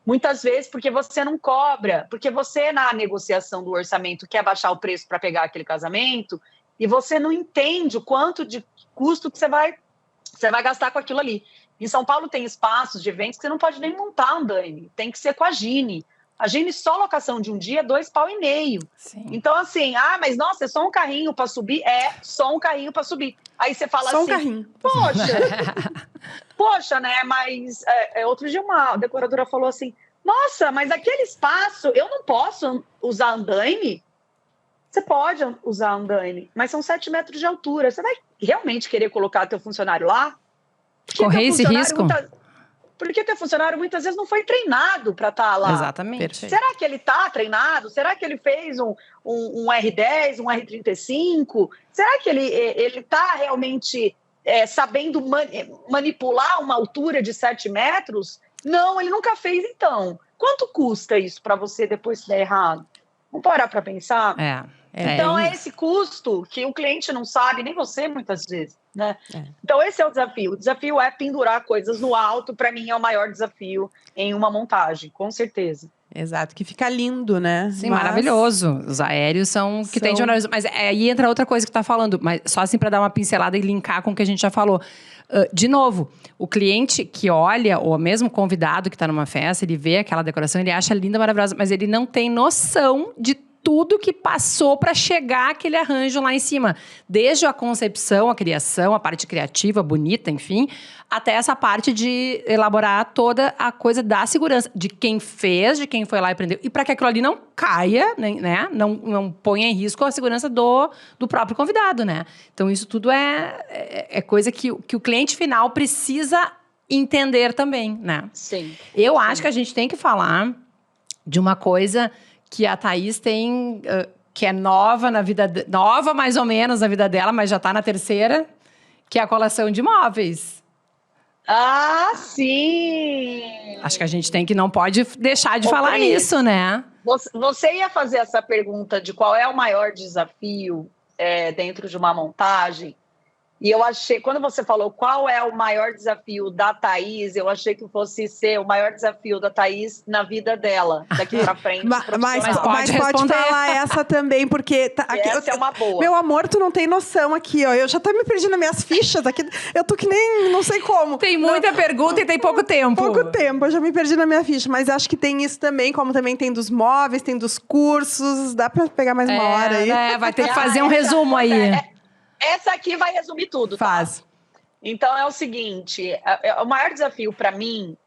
Speaker 3: Muitas vezes porque você não cobra, porque você, na negociação do orçamento, quer baixar o preço para pegar aquele casamento e você não entende o quanto de custo que você vai gastar com aquilo ali. Em São Paulo tem espaços de eventos que você não pode nem montar andaime, tem que ser com a Gini. A Gini, só locação de um dia, é R$2,5.
Speaker 2: Sim.
Speaker 3: Então, assim, mas nossa, é só um carrinho para subir? Só um carrinho para subir. Aí você fala
Speaker 1: só
Speaker 3: assim,
Speaker 1: um carrinho.
Speaker 3: Poxa, né? Mas outro dia uma decoradora falou assim, nossa, mas aquele espaço, eu não posso usar andaime? Você pode usar andaime, mas são 7 metros de altura. Você vai realmente querer colocar teu funcionário lá?
Speaker 2: Correr esse risco?
Speaker 3: Porque teu funcionário muitas vezes não foi treinado para estar lá.
Speaker 2: Exatamente.
Speaker 1: Perfeito.
Speaker 3: Será que ele está treinado? Será que ele fez um R10, um R35? Será que ele está realmente sabendo manipular uma altura de 7 metros? Não, ele nunca fez, então. Quanto custa isso para você depois se der errado? Vamos parar para pensar? Então, é esse custo que o cliente não sabe, nem você, muitas vezes, né? Então, esse é o desafio. O desafio é pendurar coisas no alto. Para mim, é o maior desafio em uma montagem, com certeza.
Speaker 1: Exato, que fica lindo, né?
Speaker 2: Sim, maravilhoso. Os aéreos são que tem de maravilhoso. Mas aí entra outra coisa que tu tá falando, mas só assim para dar uma pincelada e linkar com o que a gente já falou. De novo, o cliente que olha, ou mesmo o convidado que está numa festa, ele vê aquela decoração, ele acha linda, maravilhosa, mas ele não tem noção de tudo que passou para chegar aquele arranjo lá em cima. Desde a concepção, a criação, a parte criativa, bonita, enfim, até essa parte de elaborar toda a coisa da segurança. De quem fez, de quem foi lá e aprendeu. E para que aquilo ali não caia, né? Não ponha em risco a segurança do próprio convidado, né? Então, isso tudo é coisa que o cliente final precisa entender também, né?
Speaker 3: Sim.
Speaker 2: Eu acho que a gente tem que falar de uma coisa que a Thaís tem, que é nova na vida... Nova, mais ou menos, na vida dela, mas já está na terceira, que é a coleção de móveis.
Speaker 3: Ah, sim!
Speaker 2: Acho que a gente não pode deixar de falar nisso, né?
Speaker 3: Você ia fazer essa pergunta de qual é o maior desafio dentro de uma montagem, E eu achei, quando você falou qual é o maior desafio da Thaís, eu achei que fosse ser o maior desafio da Thaís na vida dela, daqui pra frente,
Speaker 1: Mas pode
Speaker 2: responder.
Speaker 1: falar essa também, porque…
Speaker 3: Essa é uma boa.
Speaker 1: Meu amor, tu não tem noção aqui, ó. Eu já tô me perdendo nas minhas fichas aqui. Eu tô que nem… não sei como.
Speaker 2: Tem muita pergunta e tem pouco tempo.
Speaker 1: Pouco tempo, eu já me perdi na minha ficha. Mas acho que tem isso também, como também tem dos móveis, tem dos cursos. Dá pra pegar mais uma hora aí.
Speaker 2: Vai ter que fazer um resumo aí.
Speaker 3: Essa aqui vai resumir tudo, tá?
Speaker 1: Faz.
Speaker 3: Então, é o seguinte, o maior desafio para mim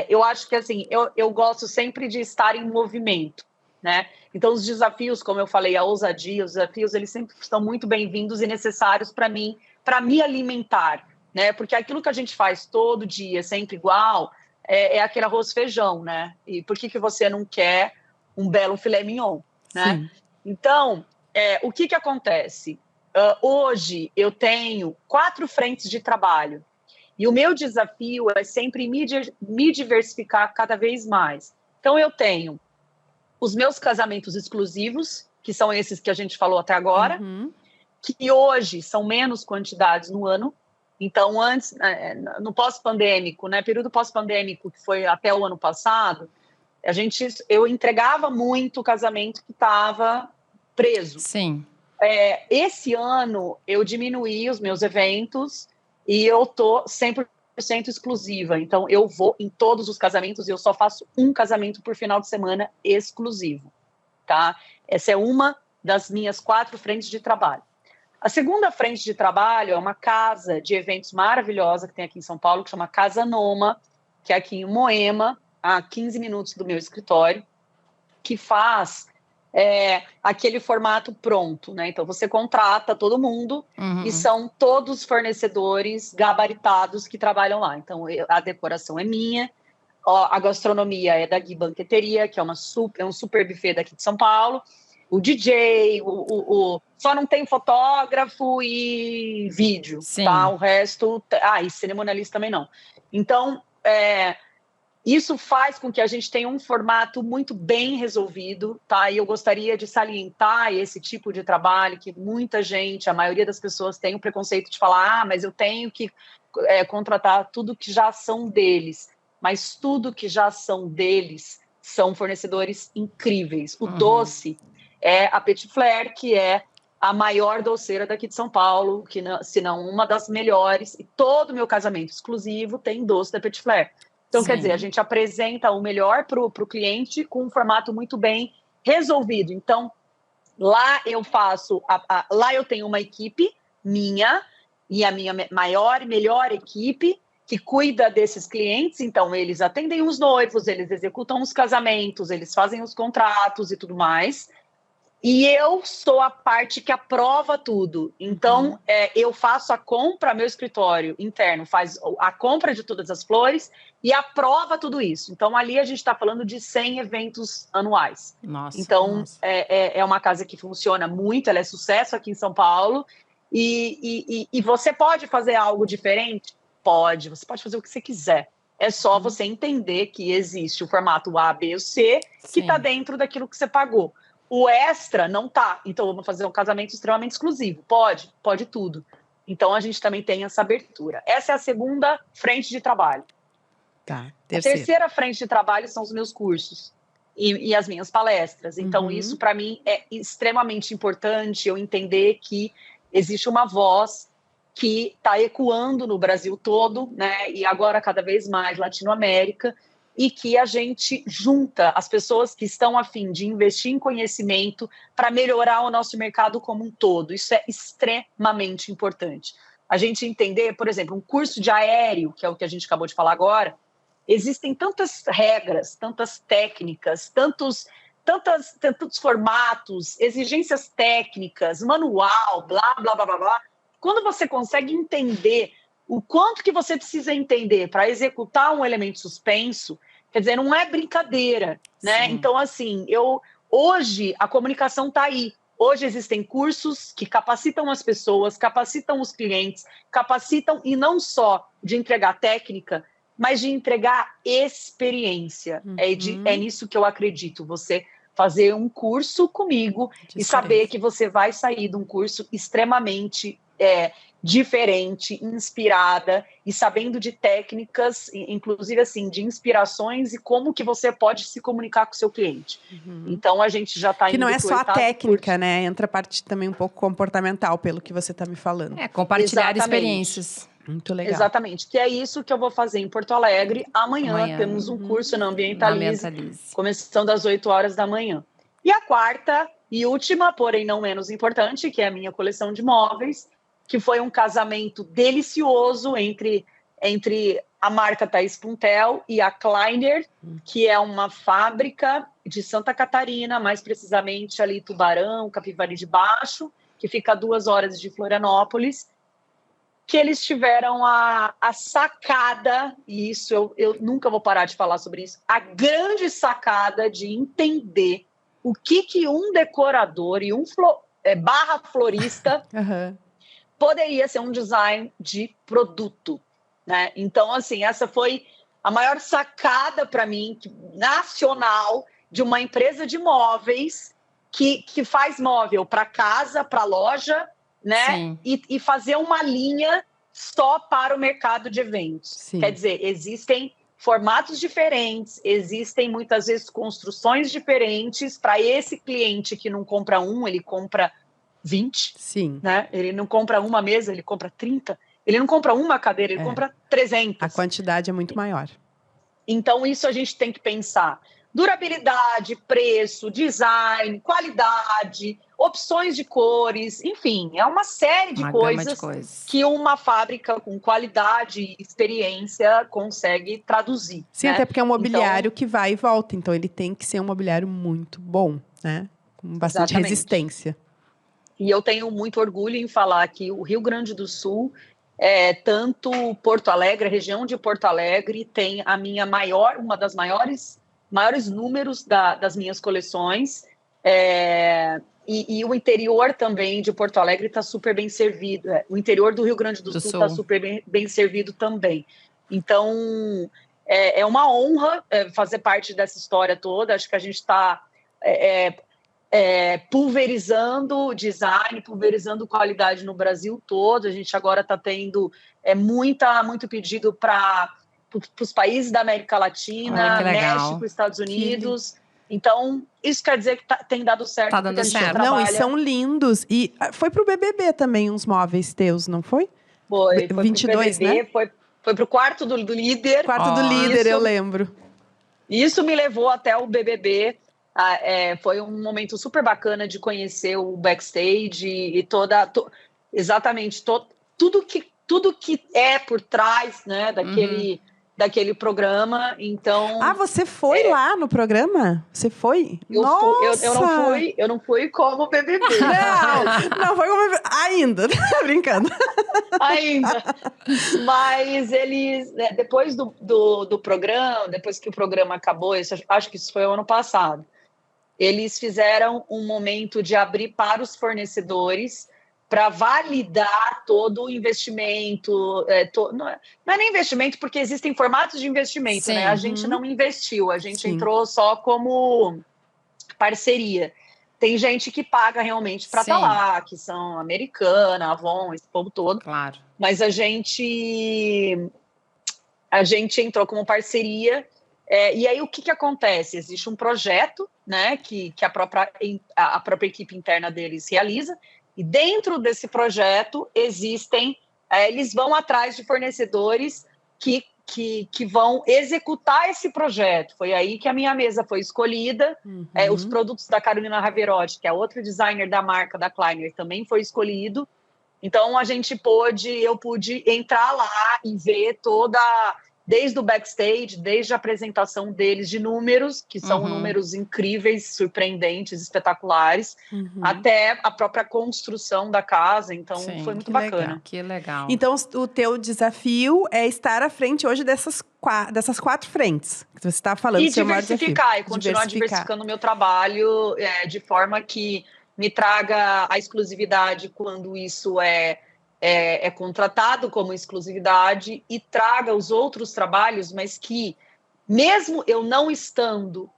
Speaker 3: eu acho que, assim, eu gosto sempre de estar em movimento, né? Então, os desafios, como eu falei, a ousadia, os desafios, eles sempre estão muito bem-vindos e necessários para mim, para me alimentar, né? Porque aquilo que a gente faz todo dia, sempre igual, é aquele arroz e feijão, né? E por que você não quer um belo filé mignon, né?
Speaker 1: Sim.
Speaker 3: Então, o que acontece? Hoje eu tenho 4 frentes de trabalho e o meu desafio é sempre me diversificar cada vez mais. Então eu tenho os meus casamentos exclusivos, que são esses que a gente falou até agora, que hoje são menos quantidades no ano. Então antes, no pós-pandêmico, né, período pós-pandêmico, que foi até o ano passado, eu entregava muito casamento que estava preso.
Speaker 2: Sim.
Speaker 3: Esse ano eu diminuí os meus eventos e eu tô 100% exclusiva. Então eu vou em todos os casamentos e eu só faço um casamento por final de semana exclusivo, tá? Essa é uma das minhas 4 frentes de trabalho. A segunda frente de trabalho é uma casa de eventos maravilhosa que tem aqui em São Paulo, que chama Casa Noma, que é aqui em Moema, a 15 minutos do meu escritório, que faz aquele formato pronto, né? Então você contrata todo mundo e são todos fornecedores gabaritados que trabalham lá. Então a decoração é minha, a gastronomia é da Gui Banqueteria, que é um super buffet daqui de São Paulo. O DJ, só não tem fotógrafo e vídeo,
Speaker 2: Sim.
Speaker 3: Tá? O resto… e cerimonialista também não. Então, isso faz com que a gente tenha um formato muito bem resolvido, tá? E eu gostaria de salientar esse tipo de trabalho que muita gente, a maioria das pessoas tem o preconceito de falar, mas eu tenho que contratar tudo que já são deles. Mas tudo que já são deles são fornecedores incríveis. O doce é a Petit Flair, que é a maior doceira daqui de São Paulo, se não uma das melhores. E todo o meu casamento exclusivo tem doce da Petit Flair. Então,
Speaker 2: Sim.
Speaker 3: Quer dizer, a gente apresenta o melhor para o cliente com um formato muito bem resolvido. Então, lá eu faço… lá eu tenho uma equipe minha e a minha maior e melhor equipe que cuida desses clientes. Então, eles atendem os noivos, eles executam os casamentos, eles fazem os contratos e tudo mais. E eu sou a parte que aprova tudo. Então, eu faço a compra, meu escritório interno faz a compra de todas as flores e aprova tudo isso. Então, ali a gente está falando de 100 eventos anuais.
Speaker 2: Nossa.
Speaker 3: Então, é uma casa que funciona muito, ela é sucesso aqui em São Paulo. E você pode fazer algo diferente? Pode, você pode fazer o que você quiser. É só você entender que existe o formato A, B ou C, que está dentro daquilo que você pagou. O extra não tá. Então, vamos fazer um casamento extremamente exclusivo. Pode tudo. Então, a gente também tem essa abertura. Essa é a segunda frente de trabalho.
Speaker 1: Tá,
Speaker 3: a terceira frente de trabalho são os meus cursos e as minhas palestras. Então, isso para mim é extremamente importante, eu entender que existe uma voz que está ecoando no Brasil todo, né? E agora cada vez mais Latinoamérica, e que a gente junta as pessoas que estão a fim de investir em conhecimento para melhorar o nosso mercado como um todo. Isso é extremamente importante. A gente entender, por exemplo, um curso de aéreo, que é o que a gente acabou de falar agora, existem tantas regras, tantas técnicas, tantos formatos, exigências técnicas, manual, blá, blá, blá, blá, blá. Quando você consegue entender o quanto que você precisa entender para executar um elemento suspenso, quer dizer, não é brincadeira, né?
Speaker 2: Sim.
Speaker 3: Então, assim, hoje a comunicação está aí. Hoje existem cursos que capacitam as pessoas, capacitam os clientes, capacitam, e não só de entregar técnica, mas de entregar experiência. É nisso que eu acredito. Você fazer um curso comigo e saber que você vai sair de um curso extremamente diferente, inspirada e sabendo de técnicas, inclusive assim, de inspirações e como que você pode se comunicar com o seu cliente. Então a gente já está indo.
Speaker 1: Que não é
Speaker 3: pro
Speaker 1: só a
Speaker 3: oitavo
Speaker 1: técnica,
Speaker 3: curso.
Speaker 1: né? Entra a parte também um pouco comportamental, pelo que você está me falando.
Speaker 2: Compartilhar
Speaker 3: Exatamente.
Speaker 2: experiências.
Speaker 1: Muito legal.
Speaker 3: Exatamente, que é isso que eu vou fazer em Porto Alegre amanhã. Temos um curso na Ambientalize, começando às 8 horas da manhã. E a quarta e última, porém não menos importante, que é a minha coleção de móveis, que foi um casamento delicioso entre a marca Thaís Puntel e a Kleiner, que é uma fábrica de Santa Catarina, mais precisamente ali Tubarão, Capivari de Baixo, que fica a 2 horas de Florianópolis, que eles tiveram a sacada, e isso eu nunca vou parar de falar sobre isso, a grande sacada de entender o que um decorador e barra florista poderia ser um design de produto, né? Então, assim, essa foi a maior sacada para mim, nacional, de uma empresa de móveis que faz móvel para casa, para loja, né? E fazer uma linha só para o mercado de eventos. Sim. Quer dizer, existem formatos diferentes, existem muitas vezes construções diferentes para esse cliente que não compra ele compra 20.
Speaker 1: Sim.
Speaker 3: Né? Ele não compra uma mesa, ele compra 30. Ele não compra uma cadeira, ele compra 300.
Speaker 1: A quantidade é muito maior.
Speaker 3: Então, isso a gente tem que pensar. Durabilidade, preço, design, qualidade, opções de cores, enfim, é uma série de coisas que uma fábrica com qualidade e experiência consegue traduzir.
Speaker 1: Sim, né? Até porque é um mobiliário que vai e volta, então ele tem que ser um mobiliário muito bom, né? Com bastante resistência.
Speaker 3: E eu tenho muito orgulho em falar que o Rio Grande do Sul, tanto Porto Alegre, a região de Porto Alegre, tem uma das maiores números das minhas coleções, e o interior também de Porto Alegre está super bem servido, o interior do Rio Grande do Sul está super bem servido também. Então, é uma honra fazer parte dessa história toda. Acho que a gente está pulverizando o design, pulverizando qualidade no Brasil todo. A gente agora está tendo muito pedido para os países da América Latina, México, Estados Unidos. Então, isso quer dizer que tem dado certo.
Speaker 2: Tá dando certo.
Speaker 1: Não, e são lindos. E foi pro BBB também uns móveis teus, não foi?
Speaker 3: Foi
Speaker 1: 22,
Speaker 3: pro BBB,
Speaker 1: né?
Speaker 3: Foi pro quarto do líder.
Speaker 1: Quarto do líder, eu lembro.
Speaker 3: Isso me levou até o BBB. Foi um momento super bacana de conhecer o backstage e tudo que é por trás, né, daquele programa. Então,
Speaker 1: você foi lá no programa? Você foi?
Speaker 3: Eu não fui como BBB.
Speaker 1: Não foi como BBB. Ainda, brincando.
Speaker 3: Ainda. Mas eles, depois do programa, depois que o programa acabou, acho que isso foi o ano passado, eles fizeram um momento de abrir para os fornecedores para validar todo o investimento. Não é nem investimento, porque existem formatos de investimento, né? A gente não investiu, a gente entrou só como parceria. Tem gente que paga realmente para estar lá, que são Americana, Avon, esse povo todo.
Speaker 2: Claro.
Speaker 3: Mas a gente entrou como parceria. E aí, o que acontece? Existe um projeto, né, que a própria equipe interna deles realiza, e dentro desse projeto eles vão atrás de fornecedores que vão executar esse projeto. Foi aí que a minha mesa foi escolhida. Os produtos da Carolina Raverotti, que é outra designer da marca da Kleiner, também foi escolhido. Então, eu pude entrar lá e ver desde o backstage, desde a apresentação deles de números, que são números incríveis, surpreendentes, espetaculares, até a própria construção da casa. Então, foi muito bacana.
Speaker 2: Que legal.
Speaker 1: Então, o teu desafio é estar à frente hoje dessas 4 frentes que você está falando.
Speaker 3: E diversificar, e continuar diversificando o meu trabalho de forma que me traga a exclusividade quando isso é contratado como exclusividade, e traga os outros trabalhos, mas que, mesmo eu não estando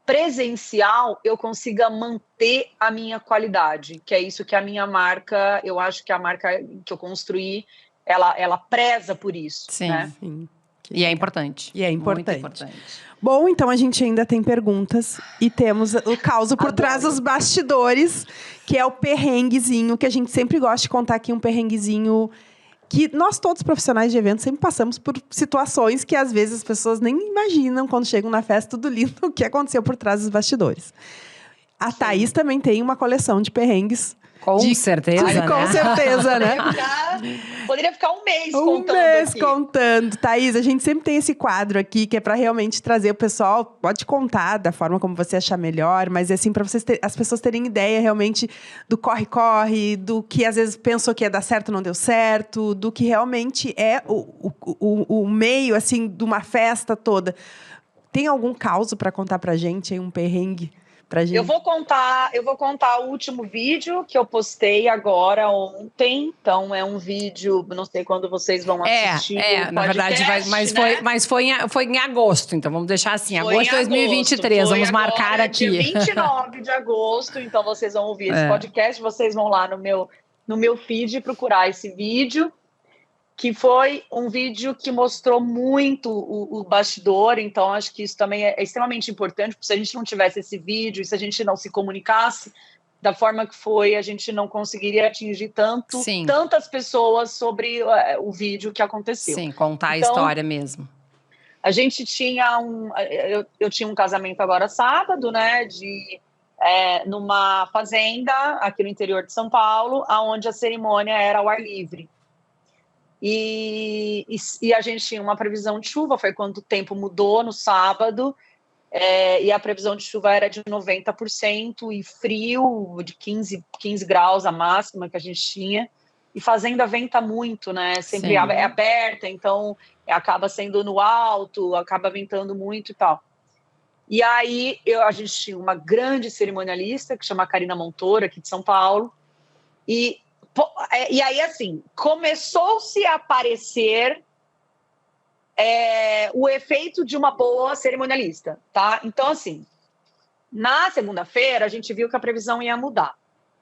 Speaker 3: presencial eu consiga manter a minha qualidade, que é isso que a minha marca, eu acho que a marca que eu construí, ela preza por isso.
Speaker 2: Sim,
Speaker 3: né?
Speaker 1: Sim.
Speaker 2: E é importante.
Speaker 1: E é importante.
Speaker 2: Muito importante.
Speaker 1: Bom, então a gente ainda tem perguntas e temos o caos por trás dos bastidores, que é o perrenguezinho, que a gente sempre gosta de contar aqui, um perrenguezinho que nós todos profissionais de eventos sempre passamos por situações que às vezes as pessoas nem imaginam quando chegam na festa, tudo lindo, o que aconteceu por trás dos bastidores. A Thaís também tem uma coleção de perrengues.
Speaker 2: Com certeza, né?
Speaker 1: Com certeza, né?
Speaker 3: Poderia ficar um mês contando.
Speaker 1: Um mês
Speaker 3: aqui.
Speaker 1: contando. Thaís, a gente sempre tem esse quadro aqui, que é para realmente trazer o pessoal. Pode contar da forma como você achar melhor, mas é assim, para as pessoas terem ideia realmente do corre-corre, do que às vezes pensou que ia dar certo, não deu certo, do que realmente é o meio, assim, de uma festa toda. Tem algum caos para contar pra gente, aí, um perrengue? Gente.
Speaker 3: Eu vou contar o último vídeo que eu postei agora ontem. Então é um vídeo, não sei quando vocês vão assistir.
Speaker 2: Na verdade, mas foi em agosto, então vamos deixar assim, agosto de 2023, vamos marcar aqui.
Speaker 3: Dia 29 de agosto, então vocês vão ouvir esse podcast, vocês vão lá no meu feed procurar esse vídeo, que foi um vídeo que mostrou muito o bastidor, então acho que isso também é extremamente importante, porque se a gente não tivesse esse vídeo, e se a gente não se comunicasse da forma que foi, a gente não conseguiria atingir tantas pessoas sobre o vídeo que aconteceu.
Speaker 2: Sim, contar então, a história mesmo.
Speaker 3: A gente tinha eu tinha um casamento agora sábado, né, numa fazenda aqui no interior de São Paulo, onde a cerimônia era ao ar livre. E a gente tinha uma previsão de chuva, foi quando o tempo mudou no sábado, e a previsão de chuva era de 90% e frio, de 15 graus a máxima que a gente tinha. E fazenda venta muito, né? Sempre é aberta, então acaba sendo no alto, acaba ventando muito e tal. E aí a gente tinha uma grande cerimonialista, que chama Karina Montoura, aqui de São Paulo, e aí, assim, começou-se a aparecer o efeito de uma boa cerimonialista, tá? Então, assim, na segunda-feira, a gente viu que a previsão ia mudar.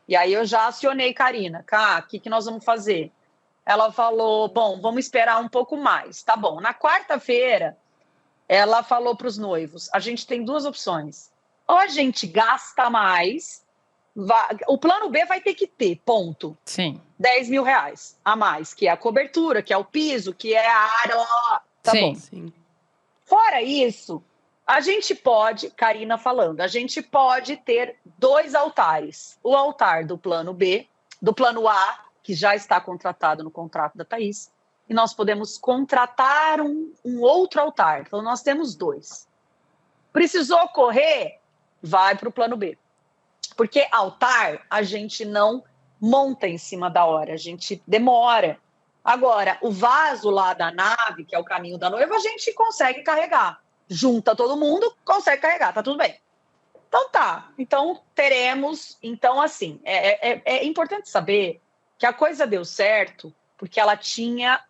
Speaker 3: E aí eu já acionei Karina. O que nós vamos fazer? Ela falou, bom, vamos esperar um pouco mais. Tá bom. Na quarta-feira, ela falou para os noivos, a gente tem duas opções. Ou a gente gasta mais... O plano B vai ter que ter, ponto.
Speaker 2: Sim.
Speaker 3: R$10 mil a mais, que é a cobertura, que é o piso, que é a área. Tá
Speaker 2: sim.
Speaker 3: bom.
Speaker 1: Sim.
Speaker 3: Fora isso, a gente pode, Karina falando, a gente pode ter 2 altares. O altar do plano B, do plano A, que já está contratado no contrato da Thaís, e nós podemos contratar um outro altar. Então, nós temos 2. Precisou correr? Vai para o plano B. Porque altar a gente não monta em cima da hora, a gente demora. Agora, o vaso lá da nave, que é o caminho da noiva, a gente consegue carregar. Junta todo mundo, consegue carregar, tá tudo bem. Então tá, então teremos... Então, assim, é importante saber que a coisa deu certo porque ela tinha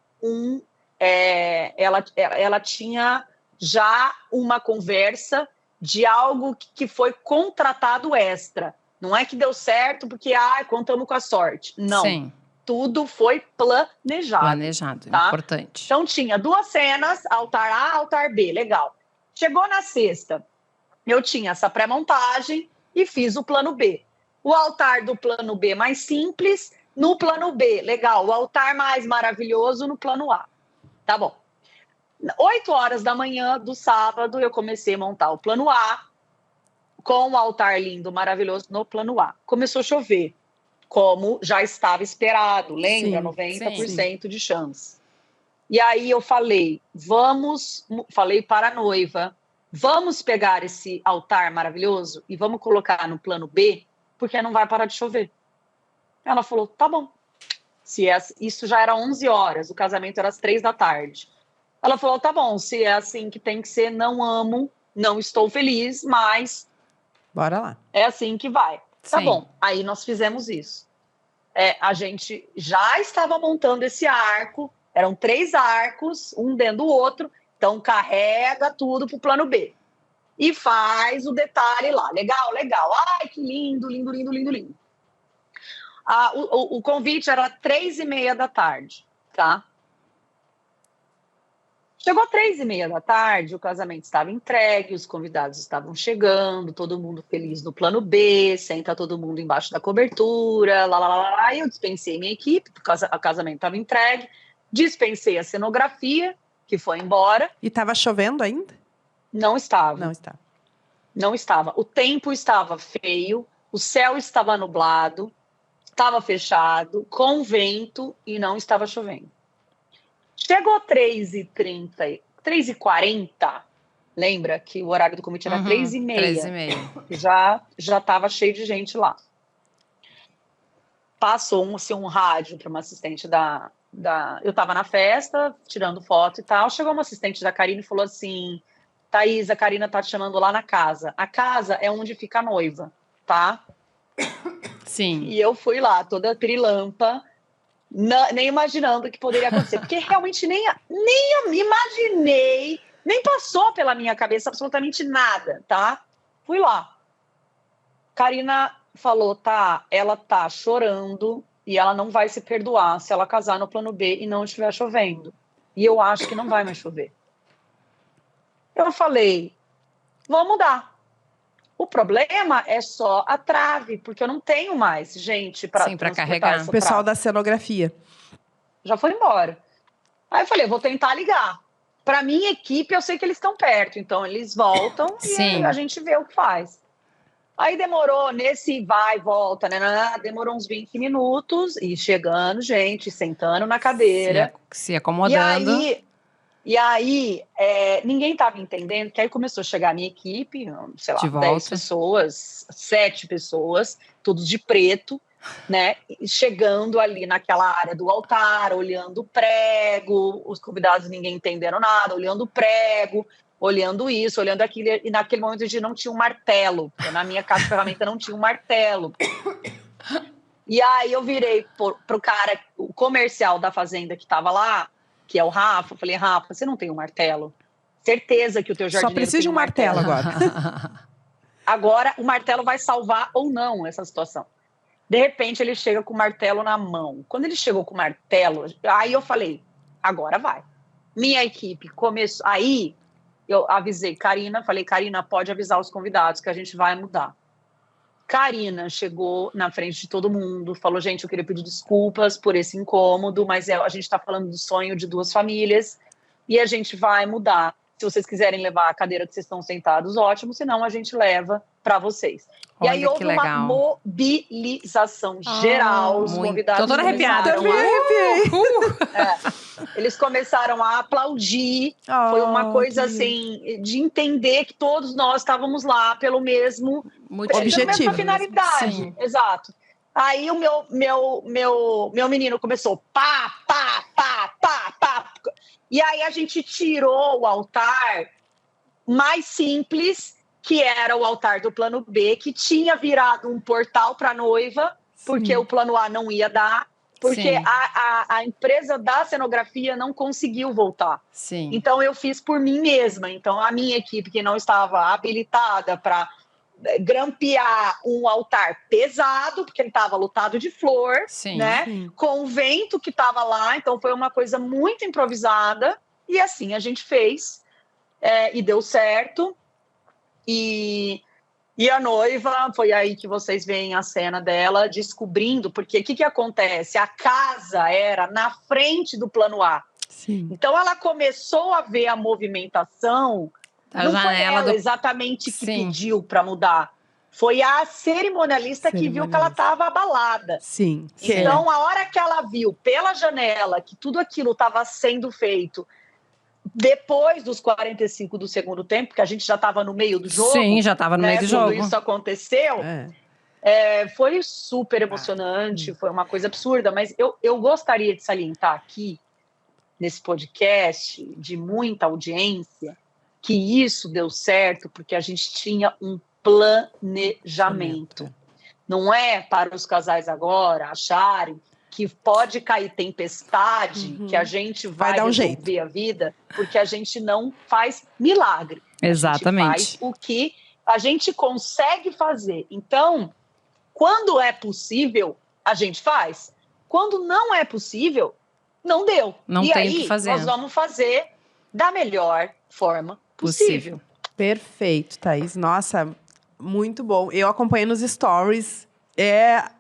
Speaker 3: ela tinha já uma conversa de algo que foi contratado extra. Não é que deu certo porque contamos com a sorte. Não.
Speaker 2: Sim.
Speaker 3: Tudo foi planejado.
Speaker 2: Planejado,
Speaker 3: tá?
Speaker 2: Importante.
Speaker 3: Então tinha 2 cenas, altar A, altar B, legal. Chegou na sexta, eu tinha essa pré-montagem e fiz o plano B. O altar do plano B mais simples, no plano B, legal. O altar mais maravilhoso no plano A. Tá bom. 8 horas da manhã do sábado, eu comecei a montar o plano A, com o altar lindo, maravilhoso, no plano A. Começou a chover, como já estava esperado, lembra?
Speaker 1: Sim,
Speaker 3: 90% de chance. E aí eu falei para a noiva, vamos pegar esse altar maravilhoso e vamos colocar no plano B, porque não vai parar de chover. Ela falou, tá bom. Isso já era 11 horas, o casamento era às 3 da tarde. Ela falou, tá bom, se é assim que tem que ser, não amo, não estou feliz, mas...
Speaker 1: Bora lá.
Speaker 3: É assim que vai. Tá
Speaker 2: Sim.
Speaker 3: bom, aí nós fizemos isso. A gente já estava montando esse arco, eram 3 arcos, um dentro do outro, então carrega tudo para o plano B. e faz o detalhe lá. Legal, legal. Ai, que lindo, lindo, lindo, lindo, lindo. O convite era 3h30 da tarde, tá? Chegou 3h30 da tarde, o casamento estava entregue, os convidados estavam chegando, todo mundo feliz no plano B, senta todo mundo embaixo da cobertura, lá. Eu dispensei minha equipe, porque o casamento estava entregue, dispensei a cenografia, que foi embora.
Speaker 1: E estava chovendo ainda?
Speaker 3: Não estava.
Speaker 1: Não estava.
Speaker 3: Não estava. O tempo estava feio, o céu estava nublado, estava fechado, com vento e não estava chovendo. Chegou 3h30, 3h40, lembra que o horário do convite era 3h30. 3h30. Já estava cheio de gente lá. Passou um rádio para uma assistente da... Eu estava na festa, tirando foto e tal. Chegou uma assistente da Karina e falou assim: Thaís, a Karina tá te chamando lá na casa. A casa é onde fica a noiva, tá?
Speaker 2: Sim.
Speaker 3: E eu fui lá, toda trilampa, nem imaginando o que poderia acontecer. Porque realmente nem imaginei, nem passou pela minha cabeça absolutamente nada, tá? Fui lá. Karina falou, tá, ela tá chorando e ela não vai se perdoar se ela casar no plano B e não estiver chovendo. E eu acho que não vai mais chover. Eu falei, vamos mudar. O problema é só a trave, porque eu não tenho mais gente para
Speaker 2: carregar.
Speaker 1: O pessoal da cenografia
Speaker 3: já foi embora. Aí eu falei, vou tentar ligar. Para minha equipe, eu sei que eles estão perto, então eles voltam e a gente vê o que faz. Aí demorou, nesse vai e volta, né? Demorou uns 20 minutos, e chegando gente, sentando na cadeira.
Speaker 2: Se acomodando.
Speaker 3: E aí ninguém estava entendendo, que aí começou a chegar a minha equipe, sei lá, 10 pessoas, 7 pessoas, todos de preto, né? Chegando ali naquela área do altar, olhando o prego, os convidados ninguém entendendo nada, olhando o prego, olhando isso, olhando aquilo, e naquele momento a gente não tinha um martelo, porque na minha caixa de ferramenta não tinha um martelo. E aí eu virei pro cara, o comercial da fazenda que estava lá, que é o Rafa, eu falei, Rafa, você não tem um martelo? Certeza que o teu jardineiro
Speaker 1: só precisa de um martelo agora.
Speaker 3: Agora o martelo vai salvar ou não essa situação. De repente ele chega com o martelo na mão. Quando ele chegou com o martelo, aí eu falei, agora vai. Minha equipe começou, aí eu avisei Karina, falei, Karina, pode avisar os convidados que a gente vai mudar. Karina chegou na frente de todo mundo, falou, gente, eu queria pedir desculpas por esse incômodo, mas a gente está falando do sonho de 2 famílias e a gente vai mudar. Se vocês quiserem levar a cadeira que vocês estão sentados, ótimo, senão a gente leva para vocês.
Speaker 2: Olha,
Speaker 3: e aí houve uma mobilização geral, os convidados...
Speaker 2: Tô toda arrepiada.
Speaker 3: Eles começaram a aplaudir, foi uma coisa assim, de entender que todos nós estávamos lá pelo mesmo objetivo, pela mesma finalidade. Sim. Exato. Aí o meu menino começou pá, pá, pá, pá, pá. E aí a gente tirou o altar mais simples, que era o altar do plano B, que tinha virado um portal para a noiva, porque o plano A não ia dar, porque a empresa da cenografia não conseguiu voltar.
Speaker 2: Sim.
Speaker 3: Então eu fiz por mim mesma. Então a minha equipe, que não estava habilitada para grampear um altar pesado, porque ele estava lotado de flor, né? Sim. Com o vento que estava lá, então foi uma coisa muito improvisada, e assim a gente fez, e deu certo, e a noiva, foi aí que vocês veem a cena dela descobrindo, porque o que acontece? A casa era na frente do plano A.
Speaker 1: Sim.
Speaker 3: Então ela começou a ver a movimentação. Não foi ela exatamente que pediu para mudar. Foi a cerimonialista que viu que ela estava abalada.
Speaker 1: Sim.
Speaker 3: Então, a hora que ela viu pela janela que tudo aquilo estava sendo feito, depois dos 45 do segundo tempo, que a gente já estava no meio do jogo.
Speaker 2: Sim, já estava no meio do jogo.
Speaker 3: Quando isso aconteceu, foi super emocionante, foi uma coisa absurda. Mas eu gostaria de salientar aqui, nesse podcast, de muita audiência, que isso deu certo porque a gente tinha um planejamento. Não é para os casais agora acharem que pode cair tempestade, que a gente vai
Speaker 1: dar um
Speaker 3: resolver
Speaker 1: jeito.
Speaker 3: a vida, porque a gente não faz milagre.
Speaker 2: Exatamente.
Speaker 3: A gente faz o que a gente consegue fazer. Então, quando é possível, a gente faz. Quando não é possível, não deu.
Speaker 2: Não
Speaker 3: e
Speaker 2: tem o
Speaker 3: aí,
Speaker 2: que fazer.
Speaker 3: nós vamos fazer da melhor forma possível.
Speaker 1: Perfeito, Thaís. Nossa, muito bom. Eu acompanhei nos stories.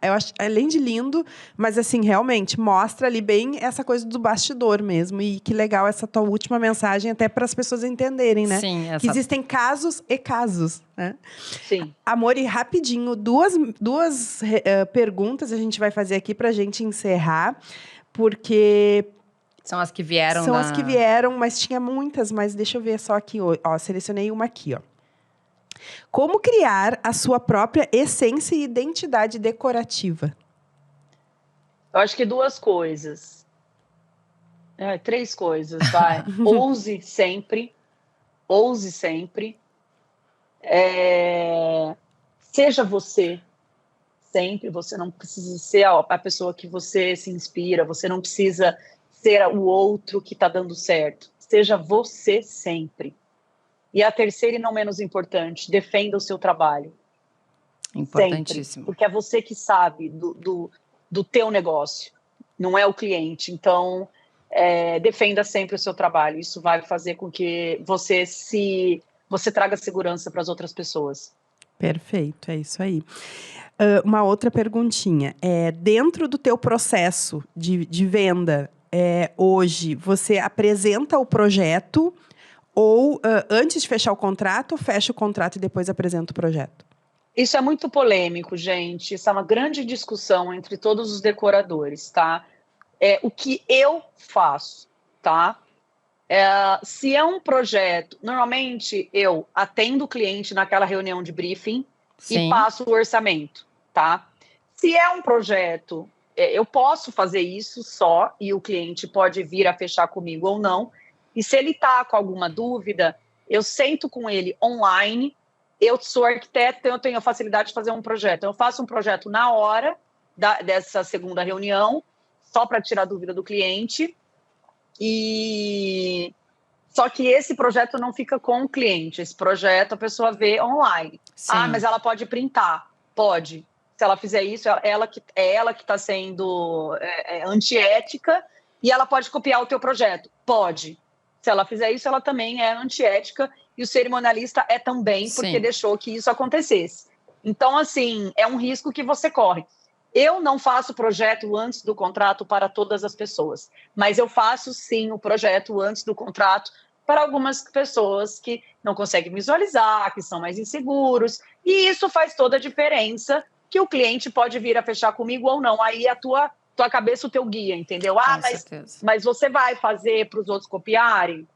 Speaker 1: Eu acho, além de lindo, mas assim, realmente mostra ali bem essa coisa do bastidor mesmo. E que legal essa tua última mensagem, até para as pessoas entenderem, né?
Speaker 2: Sim,
Speaker 1: Que existem casos e casos, né?
Speaker 3: Sim.
Speaker 1: Amor, e rapidinho, duas perguntas a gente vai fazer aqui pra gente encerrar, porque
Speaker 2: são as que vieram
Speaker 1: são as que vieram, mas tinha muitas, mas deixa eu ver só aqui, ó, selecionei uma aqui, ó. Como criar a sua própria essência e identidade decorativa?
Speaker 3: Eu acho que 2 coisas. 3 coisas, vai. Ouse sempre. Ouse sempre. Seja você sempre. Você não precisa ser a pessoa que você se inspira. Você não precisa ser o outro que está dando certo. Seja você sempre. E a terceira e não menos importante, defenda o seu trabalho.
Speaker 2: Importantíssimo.
Speaker 3: Sempre, porque é você que sabe do teu negócio, não é o cliente. Então, defenda sempre o seu trabalho. Isso vai fazer com que você traga segurança para as outras pessoas.
Speaker 1: Perfeito, é isso aí. Uma outra perguntinha. Dentro do teu processo de venda, hoje, você apresenta o projeto ou antes de fechar o contrato, fecha o contrato e depois apresenta o projeto?
Speaker 3: Isso é muito polêmico, gente. Isso é uma grande discussão entre todos os decoradores, tá? O que eu faço, tá? Se é um projeto, normalmente eu atendo o cliente naquela reunião de briefing e passo o orçamento, tá? Se é um projeto, eu posso fazer isso só e o cliente pode vir a fechar comigo ou não. E se ele está com alguma dúvida, eu sento com ele online. Eu sou arquiteta, então eu tenho a facilidade de fazer um projeto. Eu faço um projeto na hora dessa segunda reunião, só para tirar a dúvida do cliente. Só que esse projeto não fica com o cliente. Esse projeto a pessoa vê online.
Speaker 2: Sim.
Speaker 3: Mas ela pode printar. Pode. Se ela fizer isso, ela que está sendo antiética e ela pode copiar o teu projeto. Pode. Se ela fizer isso, ela também é antiética e o cerimonialista é também, porque deixou que isso acontecesse. Então, assim, é um risco que você corre. Eu não faço projeto antes do contrato para todas as pessoas, mas eu faço, sim, o projeto antes do contrato para algumas pessoas que não conseguem visualizar, que são mais inseguros, e isso faz toda a diferença, que o cliente pode vir a fechar comigo ou não. Aí a tua cabeça, o teu guia, entendeu? Mas você vai fazer para os outros copiarem?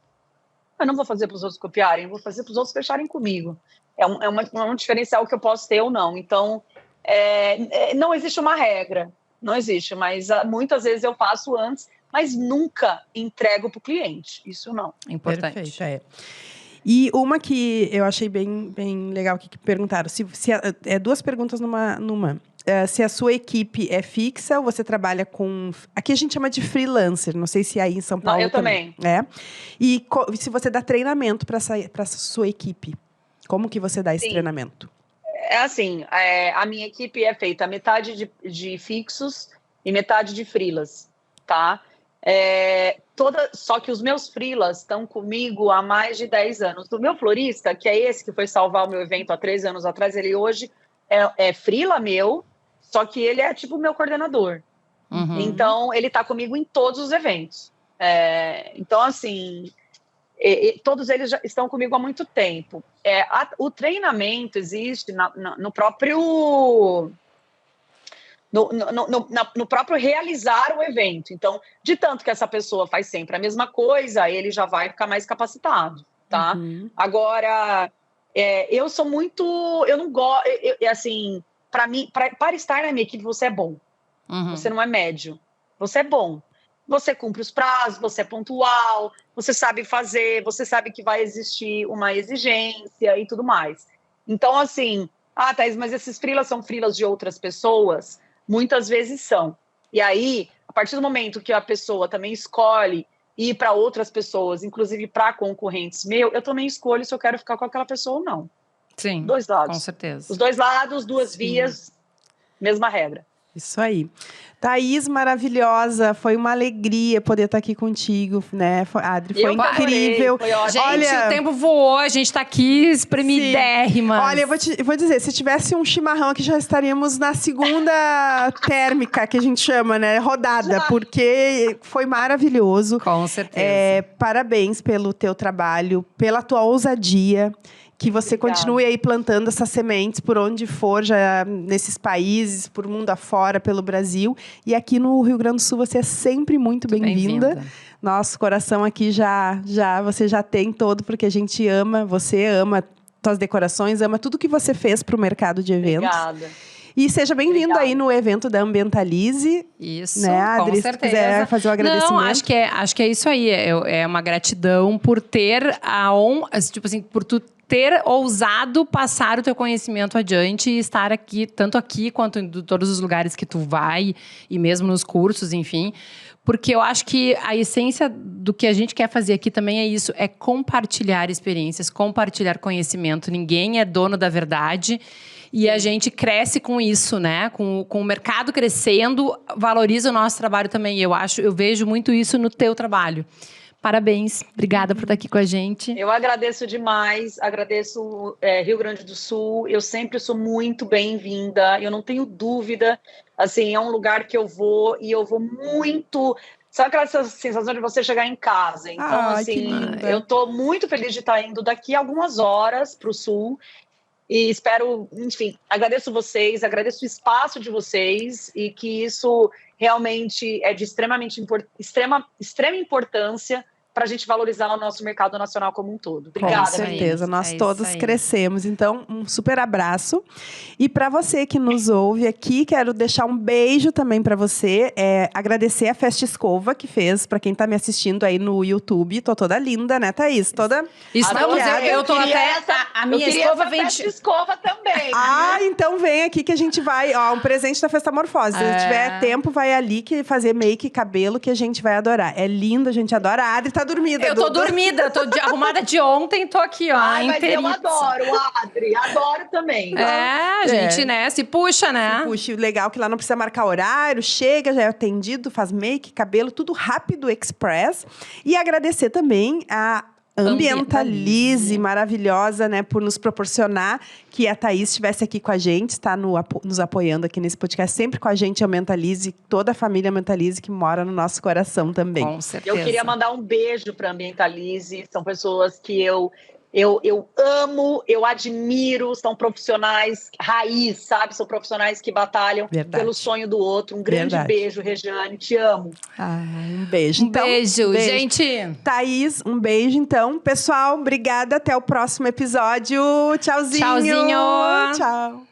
Speaker 3: Eu não vou fazer para os outros copiarem, eu vou fazer para os outros fecharem comigo. É um diferencial que eu posso ter ou não. Então, não existe uma regra, não existe, mas muitas vezes eu faço antes, mas nunca entrego para o cliente. Isso não.
Speaker 2: Importante.
Speaker 1: Perfeito, E uma que eu achei bem legal que perguntaram. Duas perguntas numa. Se a sua equipe é fixa ou você trabalha com... Aqui a gente chama de freelancer. Não sei se aí em São Paulo
Speaker 3: eu também.
Speaker 1: E se você dá treinamento para a sua equipe. Como que você dá esse treinamento?
Speaker 3: Assim, a minha equipe é feita metade de fixos e metade de freelas, tá? Só que os meus freelas estão comigo há mais de 10 anos. O meu florista, que é esse que foi salvar o meu evento há 3 anos atrás, ele hoje é freela meu, só que ele é tipo o meu coordenador.
Speaker 2: Uhum.
Speaker 3: Então, ele está comigo em todos os eventos. Então, assim, todos eles já estão comigo há muito tempo. O treinamento existe no próprio... No próprio realizar o evento. Então, de tanto que essa pessoa faz sempre a mesma coisa, ele já vai ficar mais capacitado, tá?
Speaker 1: Uhum.
Speaker 3: Agora, eu sou muito... Eu não gosto... assim, para mim, para estar na minha equipe, você é bom.
Speaker 2: Uhum.
Speaker 3: Você não é médio. Você é bom. Você cumpre os prazos, você é pontual, você sabe fazer, você sabe que vai existir uma exigência e tudo mais. Então, assim... Thaís, mas esses freelas são freelas de outras pessoas? Muitas vezes são. E aí, a partir do momento que a pessoa também escolhe ir para outras pessoas, inclusive para concorrentes eu também escolho se eu quero ficar com aquela pessoa ou não.
Speaker 2: Sim,
Speaker 3: Dois lados.
Speaker 2: com certeza.
Speaker 3: Os dois lados, duas vias, mesma regra.
Speaker 1: Isso aí. Thaís, maravilhosa, foi uma alegria poder estar aqui contigo, né? Adri, foi incrível.
Speaker 3: Foi ótimo.
Speaker 2: Gente, o tempo voou, a gente tá aqui espremidérrima.
Speaker 1: Olha, eu vou dizer, se tivesse um chimarrão aqui, já estaríamos na segunda térmica, que a gente chama, né? Rodada, porque foi maravilhoso.
Speaker 2: Com certeza.
Speaker 1: Parabéns pelo teu trabalho, pela tua ousadia. Que você continue aí plantando essas sementes por onde for, já nesses países, por mundo afora, pelo Brasil. E aqui no Rio Grande do Sul, você é sempre muito bem-vinda. Nosso coração aqui você já tem todo, porque a gente ama, você ama suas decorações, ama tudo que você fez para o mercado de eventos.
Speaker 3: Obrigada.
Speaker 1: E seja bem-vindo aí no evento da Ambientalize.
Speaker 2: Isso,
Speaker 1: né, Adri,
Speaker 2: com certeza.
Speaker 1: Se quiser fazer um agradecimento.
Speaker 2: Não, acho que é isso aí. É uma gratidão por ter tipo assim, por tu ter ousado passar o teu conhecimento adiante e estar aqui, tanto aqui quanto em todos os lugares que tu vai, e mesmo nos cursos, enfim. Porque eu acho que a essência do que a gente quer fazer aqui também é isso, é compartilhar experiências, compartilhar conhecimento. Ninguém é dono da verdade. E a gente cresce com isso, né? Com o mercado crescendo, valoriza o nosso trabalho também. Eu vejo muito isso no teu trabalho. Parabéns, obrigada por estar aqui com a gente.
Speaker 3: Eu agradeço demais, agradeço Rio Grande do Sul, eu sempre sou muito bem-vinda, eu não tenho dúvida, assim, é um lugar que eu vou e eu vou muito... Sabe aquela sensação de você chegar em casa? Então, assim, eu estou muito feliz de estar indo daqui algumas horas para o Sul e espero, enfim, agradeço vocês, agradeço o espaço de vocês e que isso realmente é de extrema importância para a gente valorizar o nosso mercado nacional como um todo. Obrigada.
Speaker 1: Com certeza, nós todos crescemos. Então, um super abraço. E para você que nos ouve aqui, quero deixar um beijo também para você. Agradecer a Festa Escova que fez, para quem tá me assistindo aí no YouTube. Tô toda linda, né, Thaís? Toda...
Speaker 2: Estamos, eu tô até... A minha escova vem de...
Speaker 3: escova também.
Speaker 1: Então vem aqui que a gente vai... Ó, um presente da Festa Morfose. Se tiver tempo, vai ali fazer make e cabelo que a gente vai adorar. É lindo, a gente adora. A Adri tá dormida.
Speaker 2: Eu tô dormida, tô arrumada de ontem, tô aqui, ó.
Speaker 3: Mas eu adoro, Adri, adoro também.
Speaker 2: A gente, né, se puxa, né?
Speaker 1: Se puxa, legal que lá não precisa marcar horário, chega, já é atendido, faz make, cabelo, tudo rápido, express. E agradecer também a Ambientalize, maravilhosa, né, por nos proporcionar que a Thaís estivesse aqui com a gente, está nos apoiando aqui nesse podcast, sempre com a gente, Ambientalize, toda a família Ambientalize que mora no nosso coração também.
Speaker 2: Com certeza.
Speaker 3: Eu queria mandar um beijo para a Ambientalize, são pessoas que eu amo, eu admiro, são profissionais raiz, sabe? São profissionais que batalham pelo sonho do outro. Um grande beijo, Regiane, te amo.
Speaker 1: Um beijo.
Speaker 2: Então, beijo, gente.
Speaker 1: Thaís, um beijo, então. Pessoal, obrigada, até o próximo episódio. Tchauzinho.
Speaker 2: Tchauzinho.
Speaker 1: Tchau.